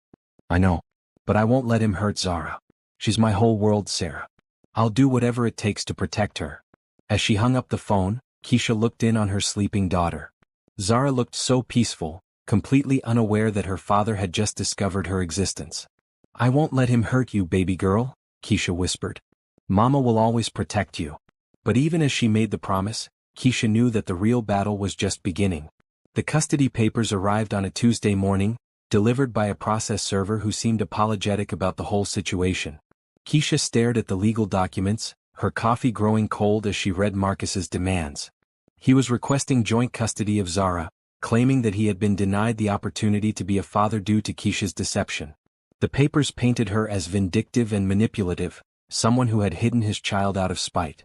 I know. But I won't let him hurt Zara. She's my whole world, Sarah. I'll do whatever it takes to protect her. As she hung up the phone, Keisha looked in on her sleeping daughter. Zara looked so peaceful, completely unaware that her father had just discovered her existence. I won't let him hurt you, baby girl, Keisha whispered. Mama will always protect you. But even as she made the promise, Keisha knew that the real battle was just beginning. The custody papers arrived on a Tuesday morning, delivered by a process server who seemed apologetic about the whole situation. Keisha stared at the legal documents, her coffee growing cold as she read Marcus's demands. He was requesting joint custody of Zara, claiming that he had been denied the opportunity to be a father due to Keisha's deception. The papers painted her as vindictive and manipulative, someone who had hidden his child out of spite.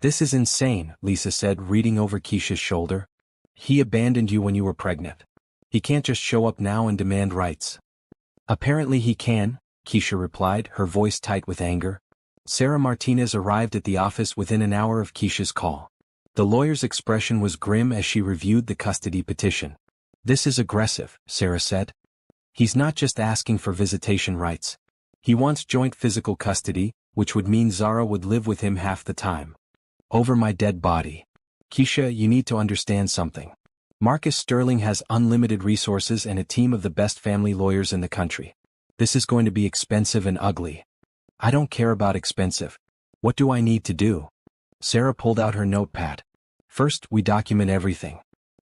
"This is insane," Lisa said, reading over Keisha's shoulder. "He abandoned you when you were pregnant. He can't just show up now and demand rights." "Apparently he can," Keisha replied, her voice tight with anger. Sarah Martinez arrived at the office within an hour of Keisha's call. The lawyer's expression was grim as she reviewed the custody petition. "This is aggressive," Sarah said. "He's not just asking for visitation rights. He wants joint physical custody, which would mean Zara would live with him half the time. Over my dead body. Keisha, you need to understand something. Marcus Sterling has unlimited resources and a team of the best family lawyers in the country. This is going to be expensive and ugly." "I don't care about expensive. What do I need to do?" Sarah pulled out her notepad. "First, we document everything.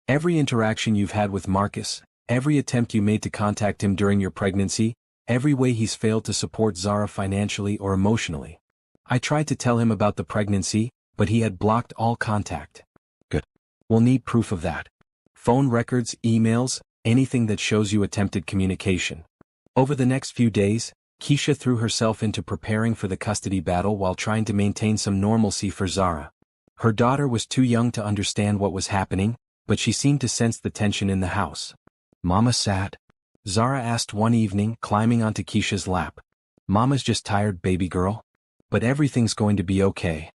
Every interaction you've had with Marcus, every attempt you made to contact him during your pregnancy, every way he's failed to support Zara financially or emotionally. I tried to tell him about the pregnancy, but he had blocked all contact." "Good. We'll need proof of that. Phone records, emails, anything that shows you attempted communication." Over the next few days, Keisha threw herself into preparing for the custody battle while trying to maintain some normalcy for Zara. Her daughter was too young to understand what was happening, but she seemed to sense the tension in the house. "Mama sad?" Zara asked one evening, climbing onto Keisha's lap. "Mama's just tired, baby girl. But everything's going to be okay."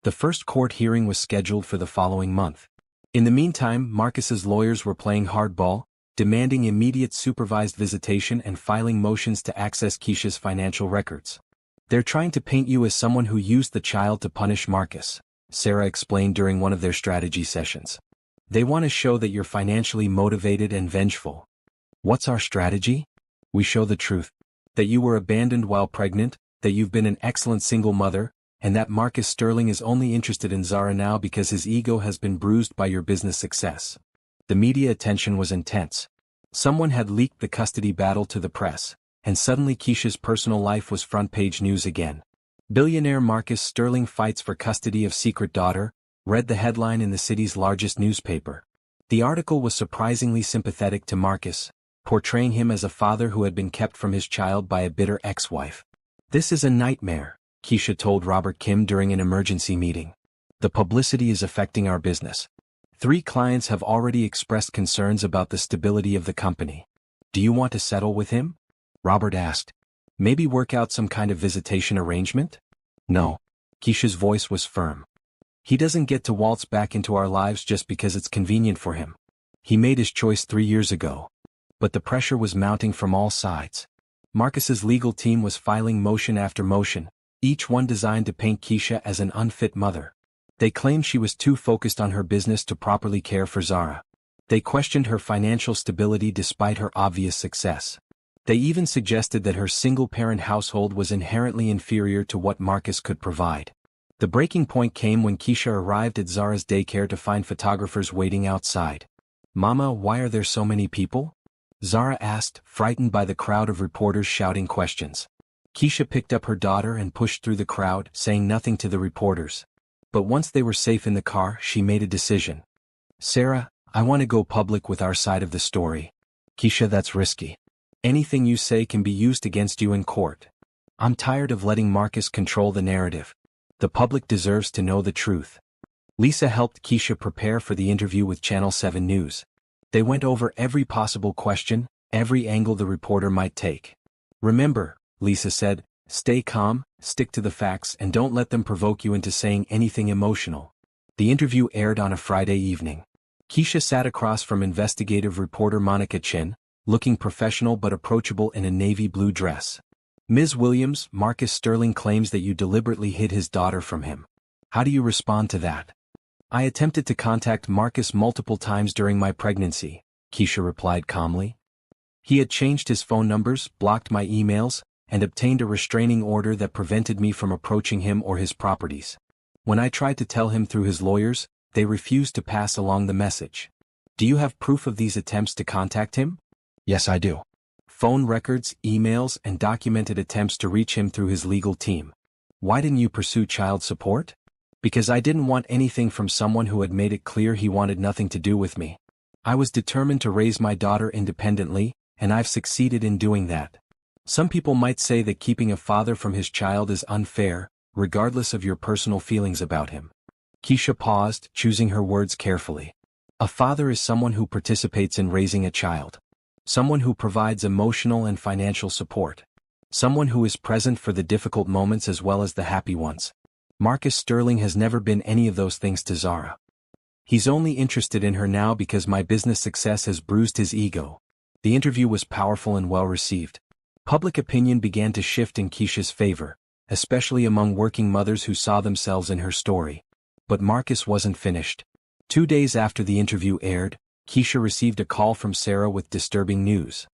The first court hearing was scheduled for the following month. In the meantime, Marcus's lawyers were playing hardball, demanding immediate supervised visitation and filing motions to access Keisha's financial records. "They're trying to paint you as someone who used the child to punish Marcus," Sarah explained during one of their strategy sessions. "They want to show that you're financially motivated and vengeful." "What's our strategy?" "We show the truth. That you were abandoned while pregnant, that you've been an excellent single mother, and that Marcus Sterling is only interested in Zara now because his ego has been bruised by your business success." The media attention was intense. Someone had leaked the custody battle to the press, and suddenly Keisha's personal life was front-page news again. "Billionaire Marcus Sterling fights for custody of secret daughter," read the headline in the city's largest newspaper. The article was surprisingly sympathetic to Marcus, portraying him as a father who had been kept from his child by a bitter ex-wife. "This is a nightmare," Keisha told Robert Kim during an emergency meeting. "The publicity is affecting our business. 3 clients have already expressed concerns about the stability of the company. Do you want to settle with him?" Robert asked. "Maybe work out some kind of visitation arrangement?" "No." Keisha's voice was firm. "He doesn't get to waltz back into our lives just because it's convenient for him. He made his choice 3 years ago." But the pressure was mounting from all sides. Marcus's legal team was filing motion after motion, each one designed to paint Keisha as an unfit mother. They claimed she was too focused on her business to properly care for Zara. They questioned her financial stability despite her obvious success. They even suggested that her single-parent household was inherently inferior to what Marcus could provide. The breaking point came when Keisha arrived at Zara's daycare to find photographers waiting outside. "Mama, why are there so many people?" Zara asked, frightened by the crowd of reporters shouting questions. Keisha picked up her daughter and pushed through the crowd, saying nothing to the reporters. But once they were safe in the car, she made a decision. "Sarah, I want to go public with our side of the story." "Keisha, that's risky. Anything you say can be used against you in court. I'm tired of letting Marcus control the narrative. The public deserves to know the truth." Lisa helped Keisha prepare for the interview with Channel 7 News. They went over every possible question, every angle the reporter might take. "Remember," Lisa said, "stay calm, stick to the facts, and don't let them provoke you into saying anything emotional." The interview aired on a Friday evening. Keisha sat across from investigative reporter Monica Chin, looking professional but approachable in a navy blue dress. "Ms. Williams, Marcus Sterling claims that you deliberately hid his daughter from him. How do you respond to that?" "I attempted to contact Marcus multiple times during my pregnancy," Keisha replied calmly. "He had changed his phone numbers, blocked my emails, and obtained a restraining order that prevented me from approaching him or his properties. When I tried to tell him through his lawyers, they refused to pass along the message." "Do you have proof of these attempts to contact him?" "Yes, I do. phone records, emails, and documented attempts to reach him through his legal team. Why didn't you pursue child support? Because I didn't want anything from someone who had made it clear he wanted nothing to do with me. I was determined to raise my daughter independently, and I've succeeded in doing that. Some people might say that keeping a father from his child is unfair, regardless of your personal feelings about him. Keisha paused, choosing her words carefully. A father is someone who participates in raising a child. Someone who provides emotional and financial support. Someone who is present for the difficult moments as well as the happy ones. Marcus Sterling has never been any of those things to Zara. He's only interested in her now because my business success has bruised his ego. The interview was powerful and well received. Public opinion began to shift in Keisha's favor, especially among working mothers who saw themselves in her story. But Marcus wasn't finished. 2 days after the interview aired, Keisha received a call from Sarah with disturbing news.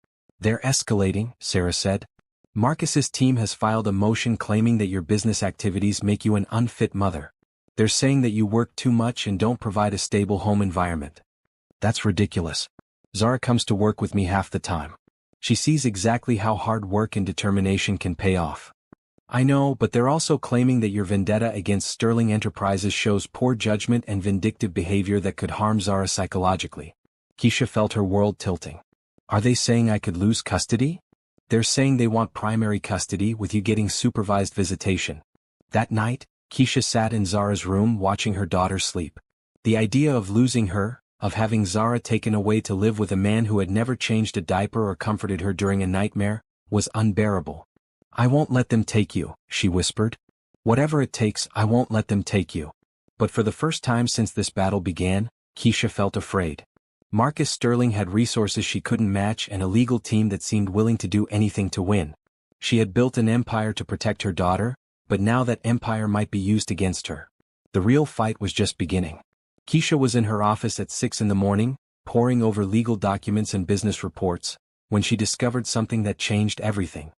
"They're escalating," Sarah said. "Marcus's team has filed a motion claiming that your business activities make you an unfit mother. They're saying that you work too much and don't provide a stable home environment." "That's ridiculous. Zara comes to work with me half the time. She sees exactly how hard work and determination can pay off." "I know, but they're also claiming that your vendetta against Sterling Enterprises shows poor judgment and vindictive behavior that could harm Zara psychologically." Keisha felt her world tilting. "Are they saying I could lose custody?" "They're saying they want primary custody with you getting supervised visitation." That night, Keisha sat in Zara's room watching her daughter sleep. The idea of losing her, of having Zara taken away to live with a man who had never changed a diaper or comforted her during a nightmare, was unbearable. "I won't let them take you," she whispered. "Whatever it takes, I won't let them take you." But for the first time since this battle began, Keisha felt afraid. Marcus Sterling had resources she couldn't match and a legal team that seemed willing to do anything to win. She had built an empire to protect her daughter, but now that empire might be used against her. The real fight was just beginning. Keisha was in her office at 6 in the morning, poring over legal documents and business reports, when she discovered something that changed everything.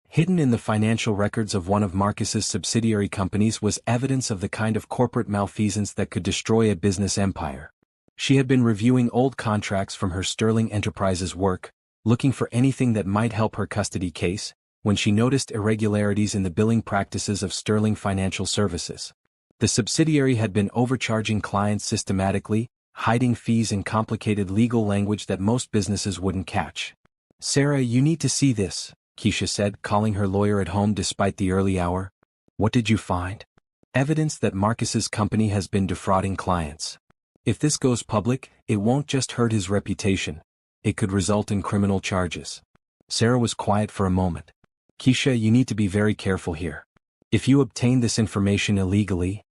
Hidden in the financial records of one of Marcus's subsidiary companies was evidence of the kind of corporate malfeasance that could destroy a business empire. She had been reviewing old contracts from her Sterling Enterprises work, looking for anything that might help her custody case, when she noticed irregularities in the billing practices of Sterling Financial Services. The subsidiary had been overcharging clients systematically, hiding fees in complicated legal language that most businesses wouldn't catch. "Sarah, you need to see this," Keisha said, calling her lawyer at home despite the early hour. "What did you find?" "Evidence that Marcus's company has been defrauding clients. If this goes public, it won't just hurt his reputation. It could result in criminal charges." Sarah was quiet for a moment. "Keisha, you need to be very careful here. If you obtained this information illegally—"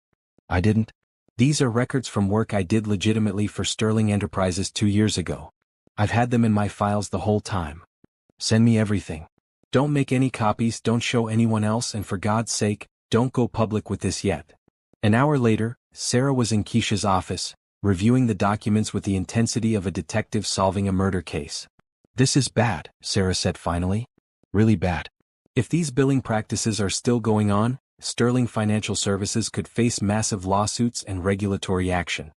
"I didn't. These are records from work I did legitimately for Sterling Enterprises 2 years ago. I've had them in my files the whole time. Send me everything. Don't make any copies, don't show anyone else, and for God's sake, don't go public with this yet." An hour later, Sarah was in Keisha's office, reviewing the documents with the intensity of a detective solving a murder case. "This is bad," Sarah said finally. "Really bad. If these billing practices are still going on, Sterling Financial Services could face massive lawsuits and regulatory action."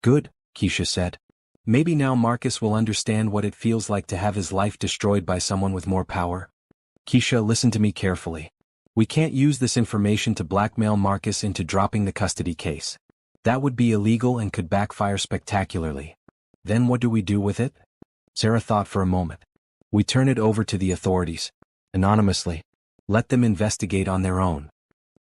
"Good," Keisha said. "Maybe now Marcus will understand what it feels like to have his life destroyed by someone with more power." "Keisha, listen to me carefully. We can't use this information to blackmail Marcus into dropping the custody case. That would be illegal and could backfire spectacularly. Then what do we do with it?" Sarah thought for a moment. "We turn it over to the authorities. Anonymously. Let them investigate on their own."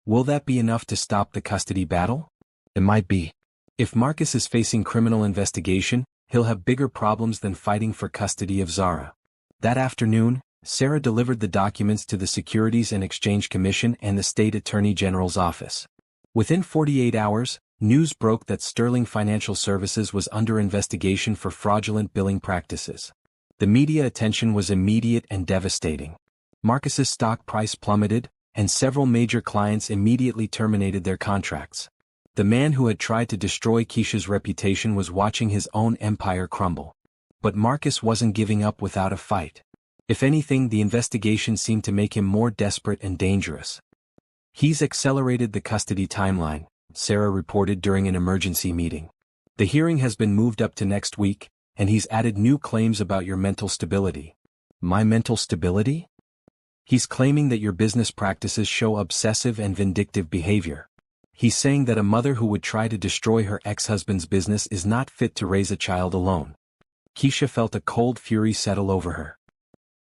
"Will that be enough to stop the custody battle?" "It might be. If Marcus is facing criminal investigation, he'll have bigger problems than fighting for custody of Zara." That afternoon, Sarah delivered the documents to the Securities and Exchange Commission and the State Attorney General's office. Within 48 hours, news broke that Sterling Financial Services was under investigation for fraudulent billing practices. The media attention was immediate and devastating. Marcus's stock price plummeted, and several major clients immediately terminated their contracts. The man who had tried to destroy Keisha's reputation was watching his own empire crumble. But Marcus wasn't giving up without a fight. If anything, the investigation seemed to make him more desperate and dangerous. "He's accelerated the custody timeline," Sarah reported during an emergency meeting. "The hearing has been moved up to next week, and he's added new claims about your mental stability. My mental stability? He's claiming that your business practices show obsessive and vindictive behavior. He's saying that a mother who would try to destroy her ex-husband's business is not fit to raise a child alone. Keisha felt a cold fury settle over her.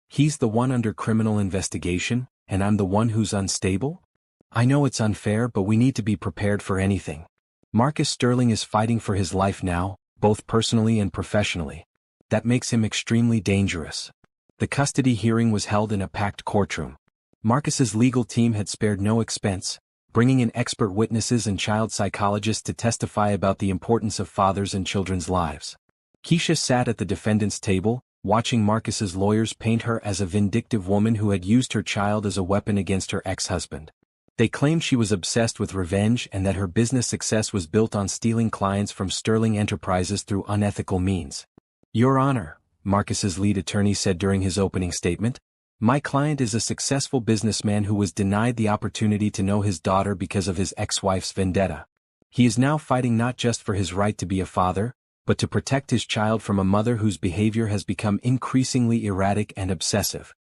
He's the one under criminal investigation, and I'm the one who's unstable? I know it's unfair, but we need to be prepared for anything. Marcus Sterling is fighting for his life now, both personally and professionally. That makes him extremely dangerous. The custody hearing was held in a packed courtroom. Marcus's legal team had spared no expense, bringing in expert witnesses and child psychologists to testify about the importance of fathers and children's lives. Keisha sat at the defendant's table, watching Marcus's lawyers paint her as a vindictive woman who had used her child as a weapon against her ex-husband. They claimed she was obsessed with revenge and that her business success was built on stealing clients from Sterling Enterprises through unethical means. Your Honor, Marcus's lead attorney said during his opening statement, my client is a successful businessman who was denied the opportunity to know his daughter because of his ex-wife's vendetta. He is now fighting not just for his right to be a father, but to protect his child from a mother whose behavior has become increasingly erratic and obsessive.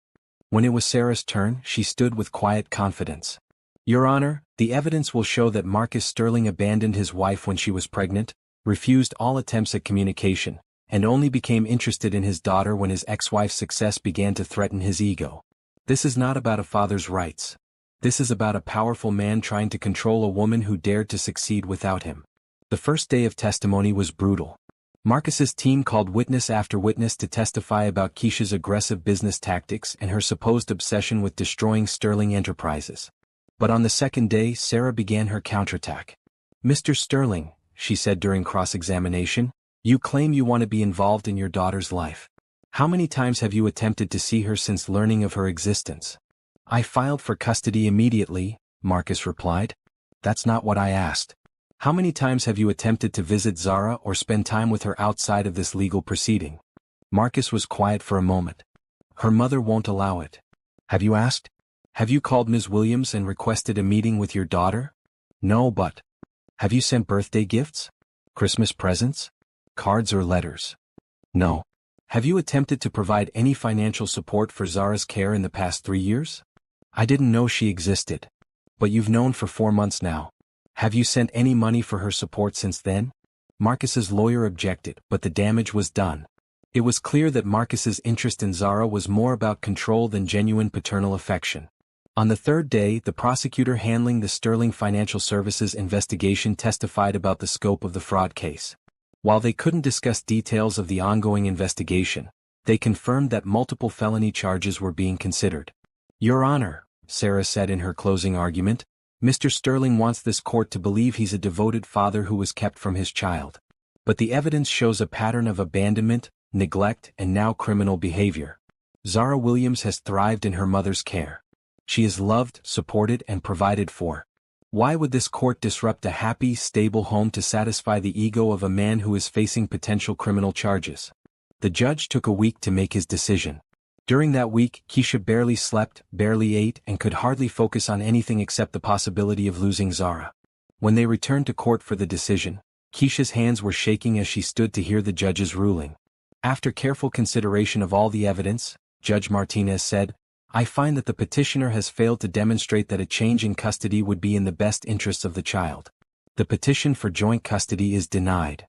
When it was Sarah's turn, she stood with quiet confidence. Your Honor, the evidence will show that Marcus Sterling abandoned his wife when she was pregnant, refused all attempts at communication, and only became interested in his daughter when his ex-wife's success began to threaten his ego. This is not about a father's rights. This is about a powerful man trying to control a woman who dared to succeed without him. The first day of testimony was brutal. Marcus's team called witness after witness to testify about Keisha's aggressive business tactics and her supposed obsession with destroying Sterling Enterprises. But on the second day, Sarah began her counterattack. Mr. Sterling, she said during cross-examination, you claim you want to be involved in your daughter's life. How many times have you attempted to see her since learning of her existence? I filed for custody immediately, Marcus replied. That's not what I asked. How many times have you attempted to visit Zara or spend time with her outside of this legal proceeding? Marcus was quiet for a moment. Her mother won't allow it. Have you asked? Have you called Ms. Williams and requested a meeting with your daughter? No, but have you sent birthday gifts? Christmas presents? Cards or letters? No. Have you attempted to provide any financial support for Zara's care in the past 3 years? I didn't know she existed. But you've known for 4 months now. Have you sent any money for her support since then? Marcus's lawyer objected, but the damage was done. It was clear that Marcus's interest in Zara was more about control than genuine paternal affection. On the third day, the prosecutor handling the Sterling Financial Services investigation testified about the scope of the fraud case. While they couldn't discuss details of the ongoing investigation, they confirmed that multiple felony charges were being considered. Your Honor, Sarah said in her closing argument, Mr. Sterling wants this court to believe he's a devoted father who was kept from his child. But the evidence shows a pattern of abandonment, neglect, and now criminal behavior. Zara Williams has thrived in her mother's care. She is loved, supported, and provided for. Why would this court disrupt a happy, stable home to satisfy the ego of a man who is facing potential criminal charges? The judge took a week to make his decision. During that week, Keisha barely slept, barely ate, and could hardly focus on anything except the possibility of losing Zara. When they returned to court for the decision, Keisha's hands were shaking as she stood to hear the judge's ruling. After careful consideration of all the evidence, Judge Martinez said, I find that the petitioner has failed to demonstrate that a change in custody would be in the best interests of the child. The petition for joint custody is denied.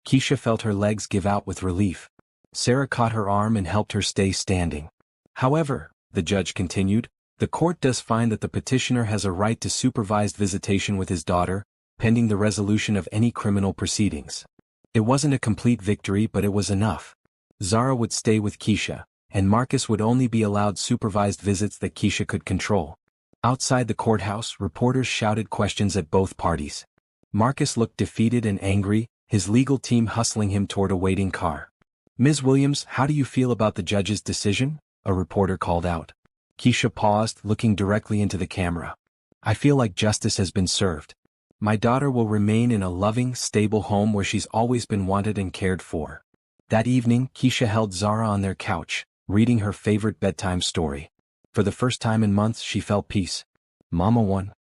Keisha felt her legs give out with relief. Sarah caught her arm and helped her stay standing. However, the judge continued, the court does find that the petitioner has a right to supervised visitation with his daughter, pending the resolution of any criminal proceedings. It wasn't a complete victory, but it was enough. Zara would stay with Keisha, and Marcus would only be allowed supervised visits that Keisha could control. Outside the courthouse, reporters shouted questions at both parties. Marcus looked defeated and angry, his legal team hustling him toward a waiting car. Ms. Williams, how do you feel about the judge's decision? A reporter called out. Keisha paused, looking directly into the camera. I feel like justice has been served. My daughter will remain in a loving, stable home where she's always been wanted and cared for. That evening, Keisha held Zara on their couch, reading her favorite bedtime story. For the first time in months, she felt peace. Mama won?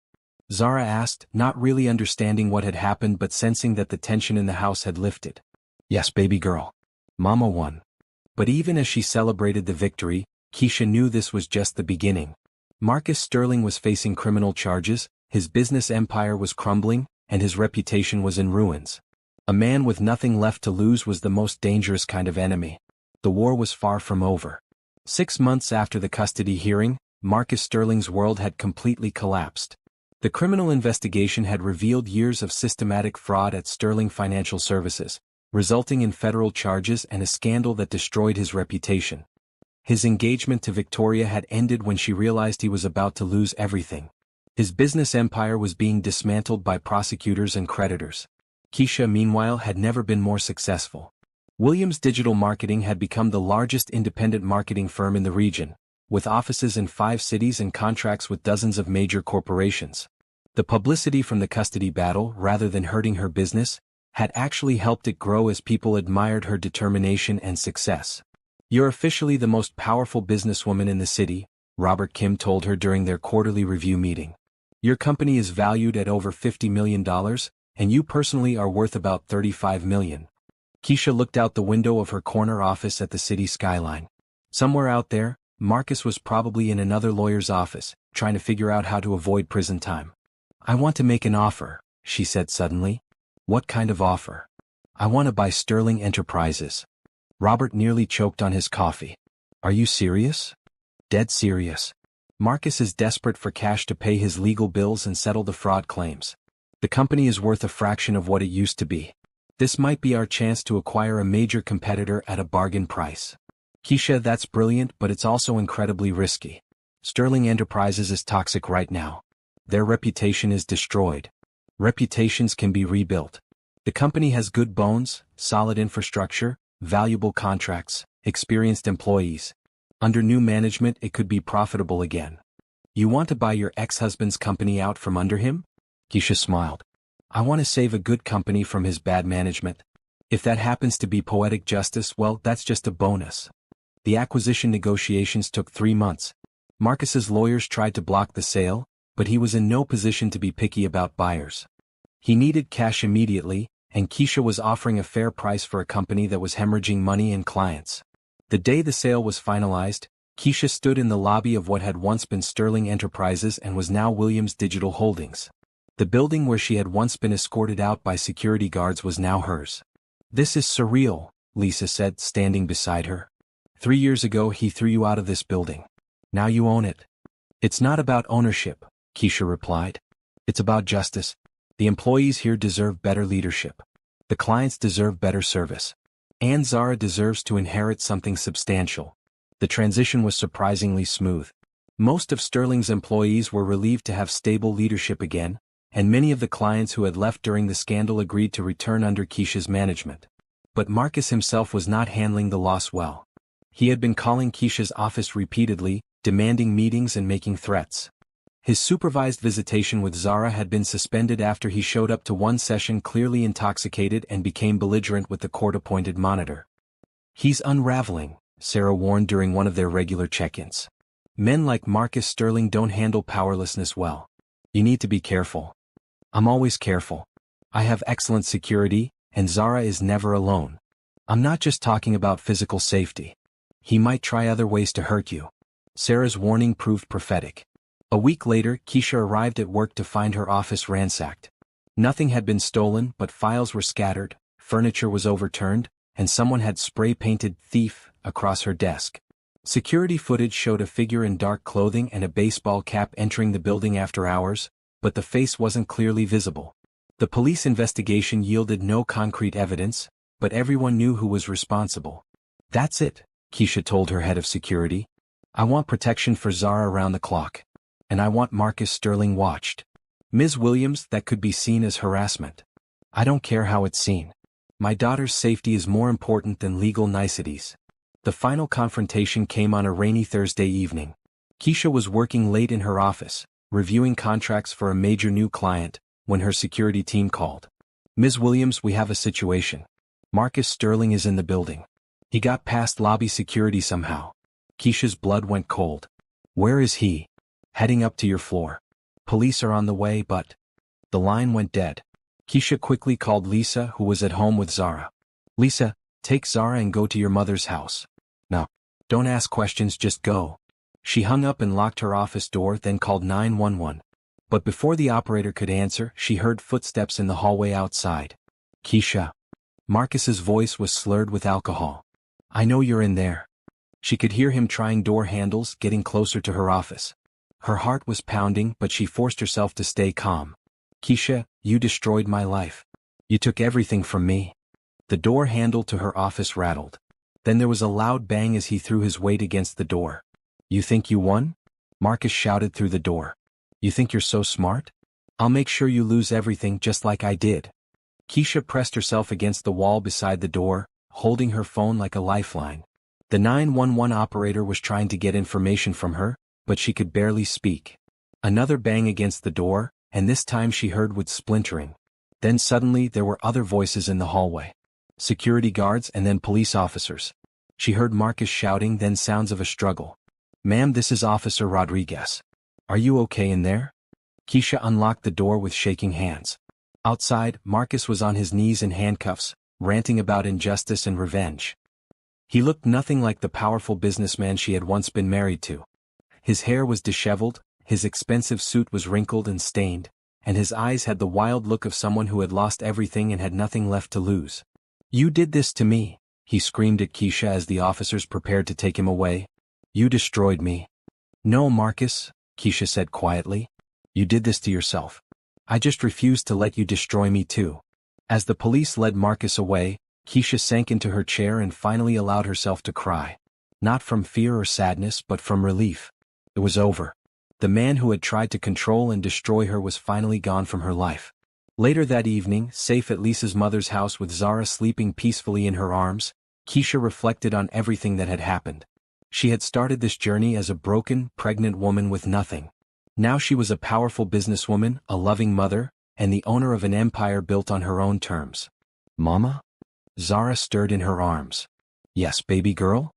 Zara asked, not really understanding what had happened but sensing that the tension in the house had lifted. Yes, baby girl. Mama won. But even as she celebrated the victory, Keisha knew this was just the beginning. Marcus Sterling was facing criminal charges, his business empire was crumbling, and his reputation was in ruins. A man with nothing left to lose was the most dangerous kind of enemy. The war was far from over. 6 months after the custody hearing, Marcus Sterling's world had completely collapsed. The criminal investigation had revealed years of systematic fraud at Sterling Financial Services, resulting in federal charges and a scandal that destroyed his reputation. His engagement to Victoria had ended when she realized he was about to lose everything. His business empire was being dismantled by prosecutors and creditors. Keisha, meanwhile, had never been more successful. Williams Digital Marketing had become the largest independent marketing firm in the region, with offices in 5 cities and contracts with dozens of major corporations. The publicity from the custody battle, rather than hurting her business, had actually helped it grow as people admired her determination and success. "You're officially the most powerful businesswoman in the city," Robert Kim told her during their quarterly review meeting. "Your company is valued at over $50 million, and you personally are worth about $35 million. Keisha looked out the window of her corner office at the city skyline. Somewhere out there, Marcus was probably in another lawyer's office, trying to figure out how to avoid prison time. "I want to make an offer," she said suddenly. "What kind of offer?" "I want to buy Sterling Enterprises." Robert nearly choked on his coffee. "Are you serious?" "Dead serious. Marcus is desperate for cash to pay his legal bills and settle the fraud claims. The company is worth a fraction of what it used to be. This might be our chance to acquire a major competitor at a bargain price." "Keisha, that's brilliant, but it's also incredibly risky. Sterling Enterprises is toxic right now. Their reputation is destroyed. Reputations can be rebuilt. The company has good bones, solid infrastructure, valuable contracts, experienced employees. Under new management, it could be profitable again." "You want to buy your ex-husband's company out from under him?" Keisha smiled. "I want to save a good company from his bad management. If that happens to be poetic justice, well, that's just a bonus." The acquisition negotiations took 3 months. Marcus's lawyers tried to block the sale, but he was in no position to be picky about buyers. He needed cash immediately, and Keisha was offering a fair price for a company that was hemorrhaging money and clients. The day the sale was finalized, Keisha stood in the lobby of what had once been Sterling Enterprises and was now Williams Digital Holdings. The building where she had once been escorted out by security guards was now hers. "This is surreal," Lisa said, standing beside her. 3 years ago he threw you out of this building. Now you own it." "It's not about ownership," Keisha replied. "It's about justice. The employees here deserve better leadership. The clients deserve better service. And Zara deserves to inherit something substantial." The transition was surprisingly smooth. Most of Sterling's employees were relieved to have stable leadership again, and many of the clients who had left during the scandal agreed to return under Keisha's management. But Marcus himself was not handling the loss well. He had been calling Keisha's office repeatedly, demanding meetings and making threats. His supervised visitation with Zara had been suspended after he showed up to one session clearly intoxicated and became belligerent with the court-appointed monitor. "He's unraveling," Sarah warned during one of their regular check-ins. "Men like Marcus Sterling don't handle powerlessness well. You need to be careful." "I'm always careful. I have excellent security, and Zara is never alone. I'm not just talking about physical safety. He might try other ways to hurt you." Sarah's warning proved prophetic. A week later, Keisha arrived at work to find her office ransacked. Nothing had been stolen, but files were scattered, furniture was overturned, and someone had spray-painted "thief" across her desk. Security footage showed a figure in dark clothing and a baseball cap entering the building after hours, but the face wasn't clearly visible. The police investigation yielded no concrete evidence, but everyone knew who was responsible. "That's it," Keisha told her head of security. "I want protection for Zara around the clock. And I want Marcus Sterling watched. Ms. Williams, that could be seen as harassment. I don't care how it's seen. My daughter's safety is more important than legal niceties." The final confrontation came on a rainy Thursday evening. Keisha was working late in her office, reviewing contracts for a major new client, when her security team called. "Ms. Williams, we have a situation. Marcus Sterling is in the building. He got past lobby security somehow." Keisha's blood went cold. "Where is he?" "Heading up to your floor. Police are on the way, but..." The line went dead. Keisha quickly called Lisa, who was at home with Zara. "Lisa, take Zara and go to your mother's house. Now." Don't ask questions, just go. She hung up and locked her office door, then called 911. But before the operator could answer, she heard footsteps in the hallway outside. Keisha. Marcus's voice was slurred with alcohol. I know you're in there. She could hear him trying door handles, getting closer to her office. Her heart was pounding, but she forced herself to stay calm. Keisha, you destroyed my life. You took everything from me. The door handle to her office rattled. Then there was a loud bang as he threw his weight against the door. You think you won? Marcus shouted through the door. You think you're so smart? I'll make sure you lose everything just like I did. Keisha pressed herself against the wall beside the door, holding her phone like a lifeline. The 911 operator was trying to get information from her, but she could barely speak. Another bang against the door, and this time she heard wood splintering. Then suddenly there were other voices in the hallway. Security guards and then police officers. She heard Marcus shouting, then sounds of a struggle. Ma'am, this is Officer Rodriguez. Are you okay in there? Keisha unlocked the door with shaking hands. Outside, Marcus was on his knees in handcuffs, ranting about injustice and revenge. He looked nothing like the powerful businessman she had once been married to. His hair was disheveled, his expensive suit was wrinkled and stained, and his eyes had the wild look of someone who had lost everything and had nothing left to lose. You did this to me, he screamed at Keisha as the officers prepared to take him away. You destroyed me. No, Marcus, Keisha said quietly. You did this to yourself. I just refused to let you destroy me too. As the police led Marcus away, Keisha sank into her chair and finally allowed herself to cry. Not from fear or sadness, but from relief. It was over. The man who had tried to control and destroy her was finally gone from her life. Later that evening, safe at Lisa's mother's house with Zara sleeping peacefully in her arms, Keisha reflected on everything that had happened. She had started this journey as a broken, pregnant woman with nothing. Now she was a powerful businesswoman, a loving mother, and the owner of an empire built on her own terms. Mama? Zara stirred in her arms. Yes, baby girl?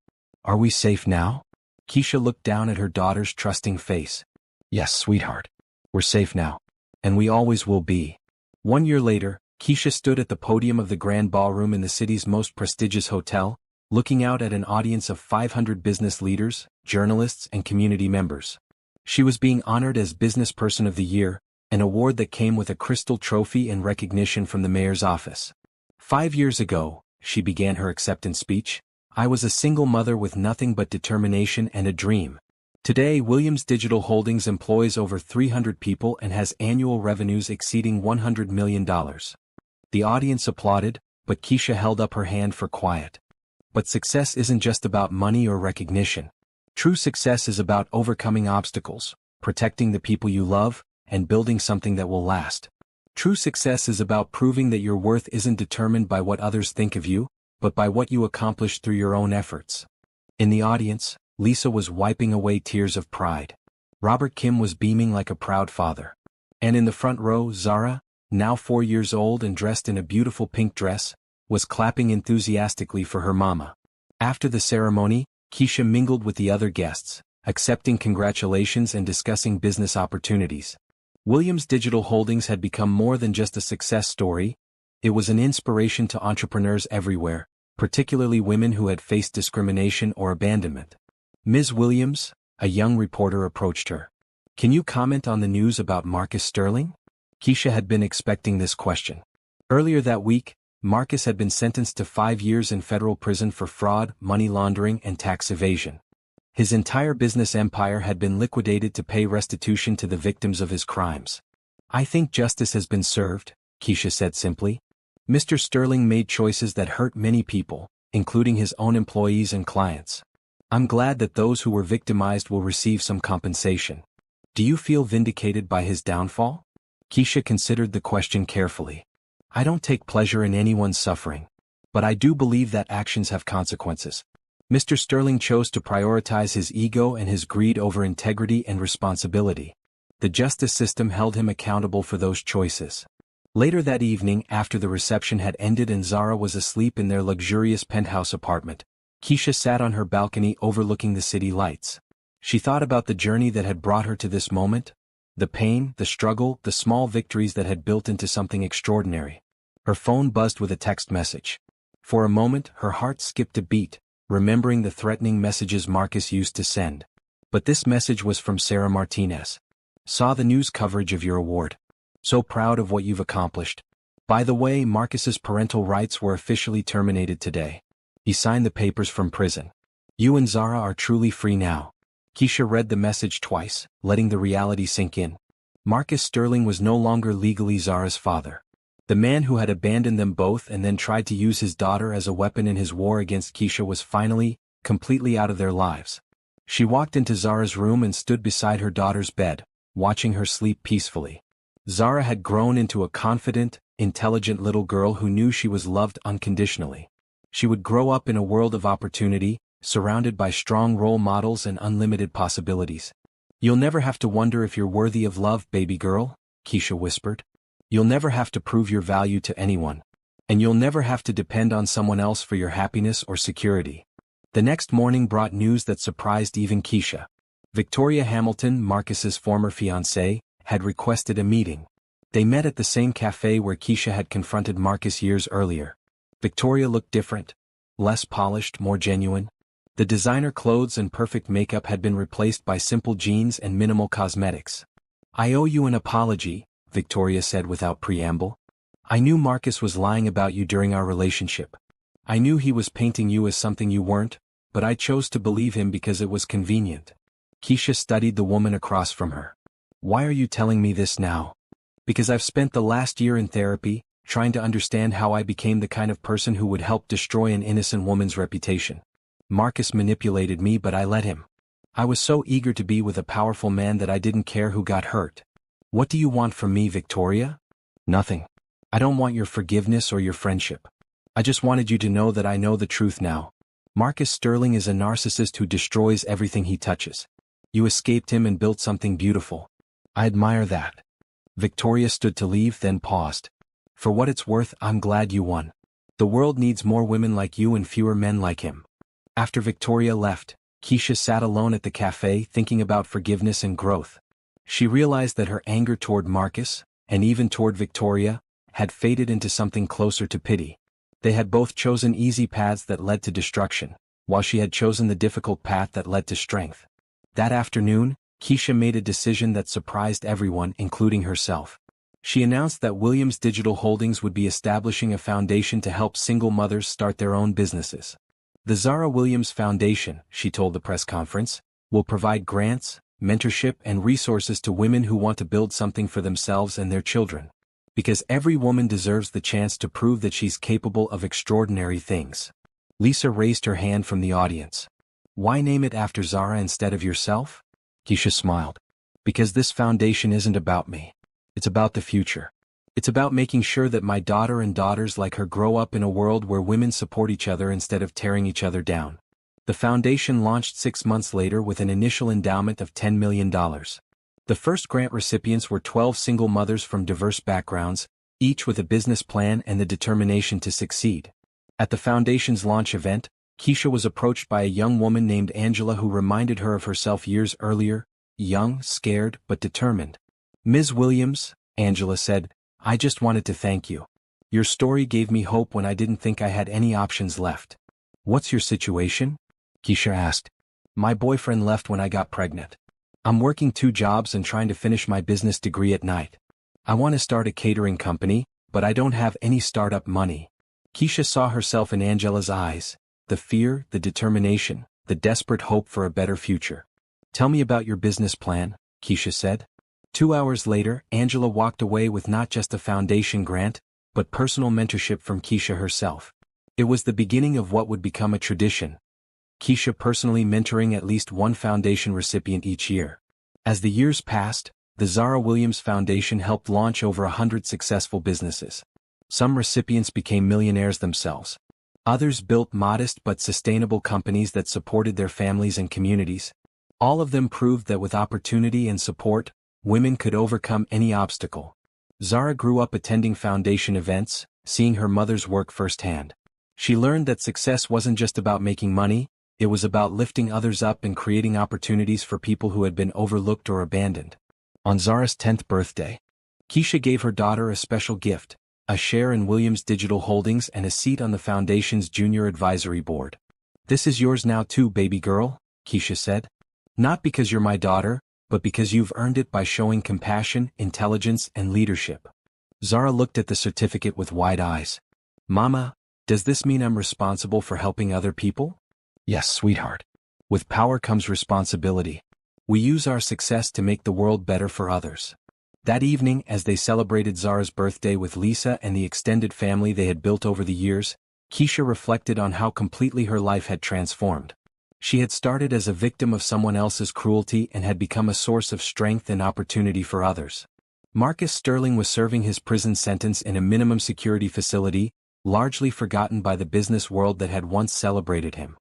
Are we safe now? Keisha looked down at her daughter's trusting face. Yes, sweetheart. We're safe now. And we always will be. 1 year later, Keisha stood at the podium of the Grand Ballroom in the city's most prestigious hotel, looking out at an audience of 500 business leaders, journalists, and community members. She was being honored as Business Person of the Year, an award that came with a crystal trophy and recognition from the mayor's office. 5 years ago, she began her acceptance speech, I was a single mother with nothing but determination and a dream. Today, Williams Digital Holdings employs over 300 people and has annual revenues exceeding $100 million. The audience applauded, but Keisha held up her hand for quiet. But success isn't just about money or recognition. True success is about overcoming obstacles, protecting the people you love, and building something that will last. True success is about proving that your worth isn't determined by what others think of you, but by what you accomplish through your own efforts. In the audience, Lisa was wiping away tears of pride. Robert Kim was beaming like a proud father. And in the front row, Zara, now 4 years old and dressed in a beautiful pink dress, was clapping enthusiastically for her mama. After the ceremony, Keisha mingled with the other guests, accepting congratulations and discussing business opportunities. Williams Digital Holdings had become more than just a success story. It was an inspiration to entrepreneurs everywhere, particularly women who had faced discrimination or abandonment. Ms. Williams, a young reporter approached her. Can you comment on the news about Marcus Sterling? Keisha had been expecting this question. Earlier that week, Marcus had been sentenced to 5 years in federal prison for fraud, money laundering, and tax evasion. His entire business empire had been liquidated to pay restitution to the victims of his crimes. I think justice has been served, Keisha said simply. Mr. Sterling made choices that hurt many people, including his own employees and clients. I'm glad that those who were victimized will receive some compensation. Do you feel vindicated by his downfall? Keisha considered the question carefully. I don't take pleasure in anyone's suffering. But I do believe that actions have consequences. Mr. Sterling chose to prioritize his ego and his greed over integrity and responsibility. The justice system held him accountable for those choices. Later that evening, after the reception had ended and Zara was asleep in their luxurious penthouse apartment, Keisha sat on her balcony overlooking the city lights. She thought about the journey that had brought her to this moment, the pain, the struggle, the small victories that had built into something extraordinary. Her phone buzzed with a text message. For a moment, her heart skipped a beat, remembering the threatening messages Marcus used to send. But this message was from Sarah Martinez. Saw the news coverage of your award. So proud of what you've accomplished. By the way, Marcus's parental rights were officially terminated today. He signed the papers from prison. You and Zara are truly free now. Keisha read the message twice, letting the reality sink in. Marcus Sterling was no longer legally Zara's father. The man who had abandoned them both and then tried to use his daughter as a weapon in his war against Keisha was finally, completely out of their lives. She walked into Zara's room and stood beside her daughter's bed, watching her sleep peacefully. Zara had grown into a confident, intelligent little girl who knew she was loved unconditionally. She would grow up in a world of opportunity, surrounded by strong role models and unlimited possibilities. You'll never have to wonder if you're worthy of love, baby girl, Keisha whispered. You'll never have to prove your value to anyone. And you'll never have to depend on someone else for your happiness or security. The next morning brought news that surprised even Keisha. Victoria Hamilton, Marcus's former fiancée, had requested a meeting. They met at the same cafe where Keisha had confronted Marcus years earlier. Victoria looked different. Less polished, more genuine. The designer clothes and perfect makeup had been replaced by simple jeans and minimal cosmetics. I owe you an apology, Victoria said without preamble. I knew Marcus was lying about you during our relationship. I knew he was painting you as something you weren't, but I chose to believe him because it was convenient. Keisha studied the woman across from her. Why are you telling me this now? Because I've spent the last year in therapy, trying to understand how I became the kind of person who would help destroy an innocent woman's reputation. Marcus manipulated me, but I let him. I was so eager to be with a powerful man that I didn't care who got hurt. What do you want from me, Victoria? Nothing. I don't want your forgiveness or your friendship. I just wanted you to know that I know the truth now. Marcus Sterling is a narcissist who destroys everything he touches. You escaped him and built something beautiful. I admire that. Victoria stood to leave, then paused. For what it's worth, I'm glad you won. The world needs more women like you and fewer men like him. After Victoria left, Keisha sat alone at the cafe thinking about forgiveness and growth. She realized that her anger toward Marcus, and even toward Victoria, had faded into something closer to pity. They had both chosen easy paths that led to destruction, while she had chosen the difficult path that led to strength. That afternoon, Keisha made a decision that surprised everyone, including herself. She announced that Williams Digital Holdings would be establishing a foundation to help single mothers start their own businesses. The Zara Williams Foundation, she told the press conference, will provide grants, mentorship, and resources to women who want to build something for themselves and their children. Because every woman deserves the chance to prove that she's capable of extraordinary things. Lisa raised her hand from the audience. Why name it after Zara instead of yourself? Keisha smiled. Because this foundation isn't about me. It's about the future. It's about making sure that my daughter and daughters like her grow up in a world where women support each other instead of tearing each other down. The foundation launched 6 months later with an initial endowment of $10 million. The first grant recipients were 12 single mothers from diverse backgrounds, each with a business plan and the determination to succeed. At the foundation's launch event, Keisha was approached by a young woman named Angela who reminded her of herself years earlier, young, scared, but determined. Ms. Williams, Angela said, I just wanted to thank you. Your story gave me hope when I didn't think I had any options left. What's your situation? Keisha asked. My boyfriend left when I got pregnant. I'm working 2 jobs and trying to finish my business degree at night. I want to start a catering company, but I don't have any startup money. Keisha saw herself in Angela's eyes, the fear, the determination, the desperate hope for a better future. Tell me about your business plan, Keisha said. 2 hours later, Angela walked away with not just a foundation grant, but personal mentorship from Keisha herself. It was the beginning of what would become a tradition. Keisha personally mentoring at least one foundation recipient each year. As the years passed, the Zara Williams Foundation helped launch over 100 successful businesses. Some recipients became millionaires themselves. Others built modest but sustainable companies that supported their families and communities. All of them proved that with opportunity and support, women could overcome any obstacle. Zara grew up attending foundation events, seeing her mother's work firsthand. She learned that success wasn't just about making money, it was about lifting others up and creating opportunities for people who had been overlooked or abandoned. On Zara's 10th birthday, Keisha gave her daughter a special gift, a share in Williams Digital Holdings and a seat on the foundation's junior advisory board. "This is yours now too, baby girl," Keisha said. "Not because you're my daughter, but because you've earned it by showing compassion, intelligence, and leadership." Zara looked at the certificate with wide eyes. "Mama, does this mean I'm responsible for helping other people?" "Yes, sweetheart. With power comes responsibility. We use our success to make the world better for others." That evening, as they celebrated Zara's birthday with Lisa and the extended family they had built over the years, Keisha reflected on how completely her life had transformed. She had started as a victim of someone else's cruelty and had become a source of strength and opportunity for others. Marcus Sterling was serving his prison sentence in a minimum security facility, largely forgotten by the business world that had once celebrated him.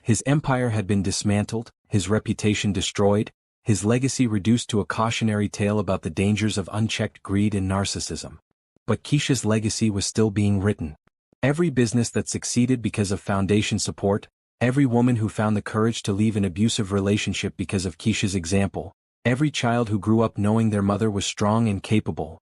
His empire had been dismantled, his reputation destroyed, his legacy reduced to a cautionary tale about the dangers of unchecked greed and narcissism. But Keisha's legacy was still being written. Every business that succeeded because of foundation support, every woman who found the courage to leave an abusive relationship because of Keisha's example, every child who grew up knowing their mother was strong and capable.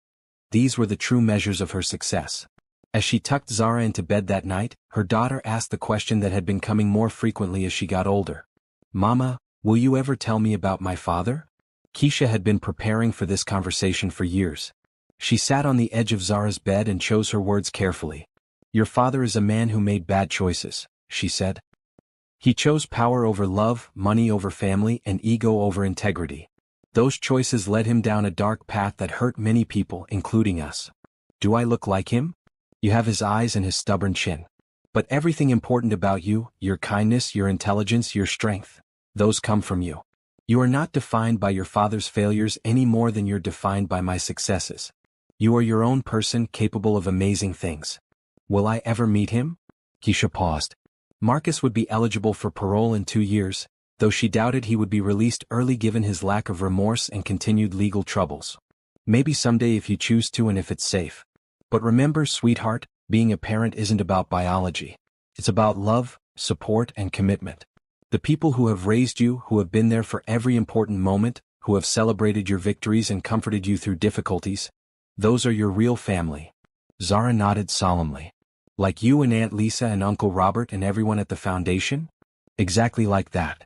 These were the true measures of her success. As she tucked Zara into bed that night, her daughter asked the question that had been coming more frequently as she got older. "Mama, will you ever tell me about my father?" Keisha had been preparing for this conversation for years. She sat on the edge of Zara's bed and chose her words carefully. "Your father is a man who made bad choices," she said. "He chose power over love, money over family, and ego over integrity. Those choices led him down a dark path that hurt many people, including us. Do I look like him? You have his eyes and his stubborn chin. But everything important about you, your kindness, your intelligence, your strength, those come from you. You are not defined by your father's failures any more than you're defined by my successes. You are your own person capable of amazing things. Will I ever meet him?" Keisha paused. Marcus would be eligible for parole in 2 years, though she doubted he would be released early given his lack of remorse and continued legal troubles. "Maybe someday if you choose to and if it's safe. But remember, sweetheart, being a parent isn't about biology. It's about love, support, and commitment. The people who have raised you, who have been there for every important moment, who have celebrated your victories and comforted you through difficulties, those are your real family." Zara nodded solemnly. "Like you and Aunt Lisa and Uncle Robert and everyone at the foundation?" "Exactly like that."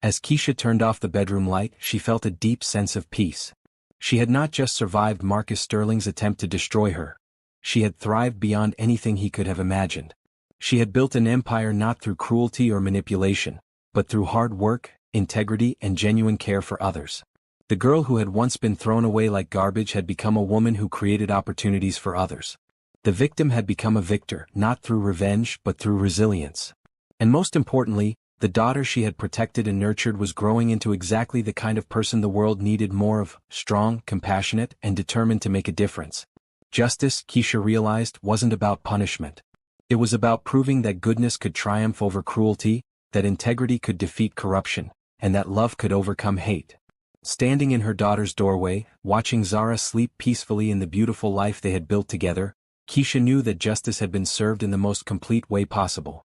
As Keisha turned off the bedroom light, she felt a deep sense of peace. She had not just survived Marcus Sterling's attempt to destroy her. She had thrived beyond anything he could have imagined. She had built an empire not through cruelty or manipulation, but through hard work, integrity, and genuine care for others. The girl who had once been thrown away like garbage had become a woman who created opportunities for others. The victim had become a victor, not through revenge but through resilience. And most importantly, the daughter she had protected and nurtured was growing into exactly the kind of person the world needed more of: strong, compassionate, and determined to make a difference. Justice, Keisha realized, wasn't about punishment. It was about proving that goodness could triumph over cruelty, that integrity could defeat corruption, and that love could overcome hate. Standing in her daughter's doorway, watching Zara sleep peacefully in the beautiful life they had built together, Keisha knew that justice had been served in the most complete way possible.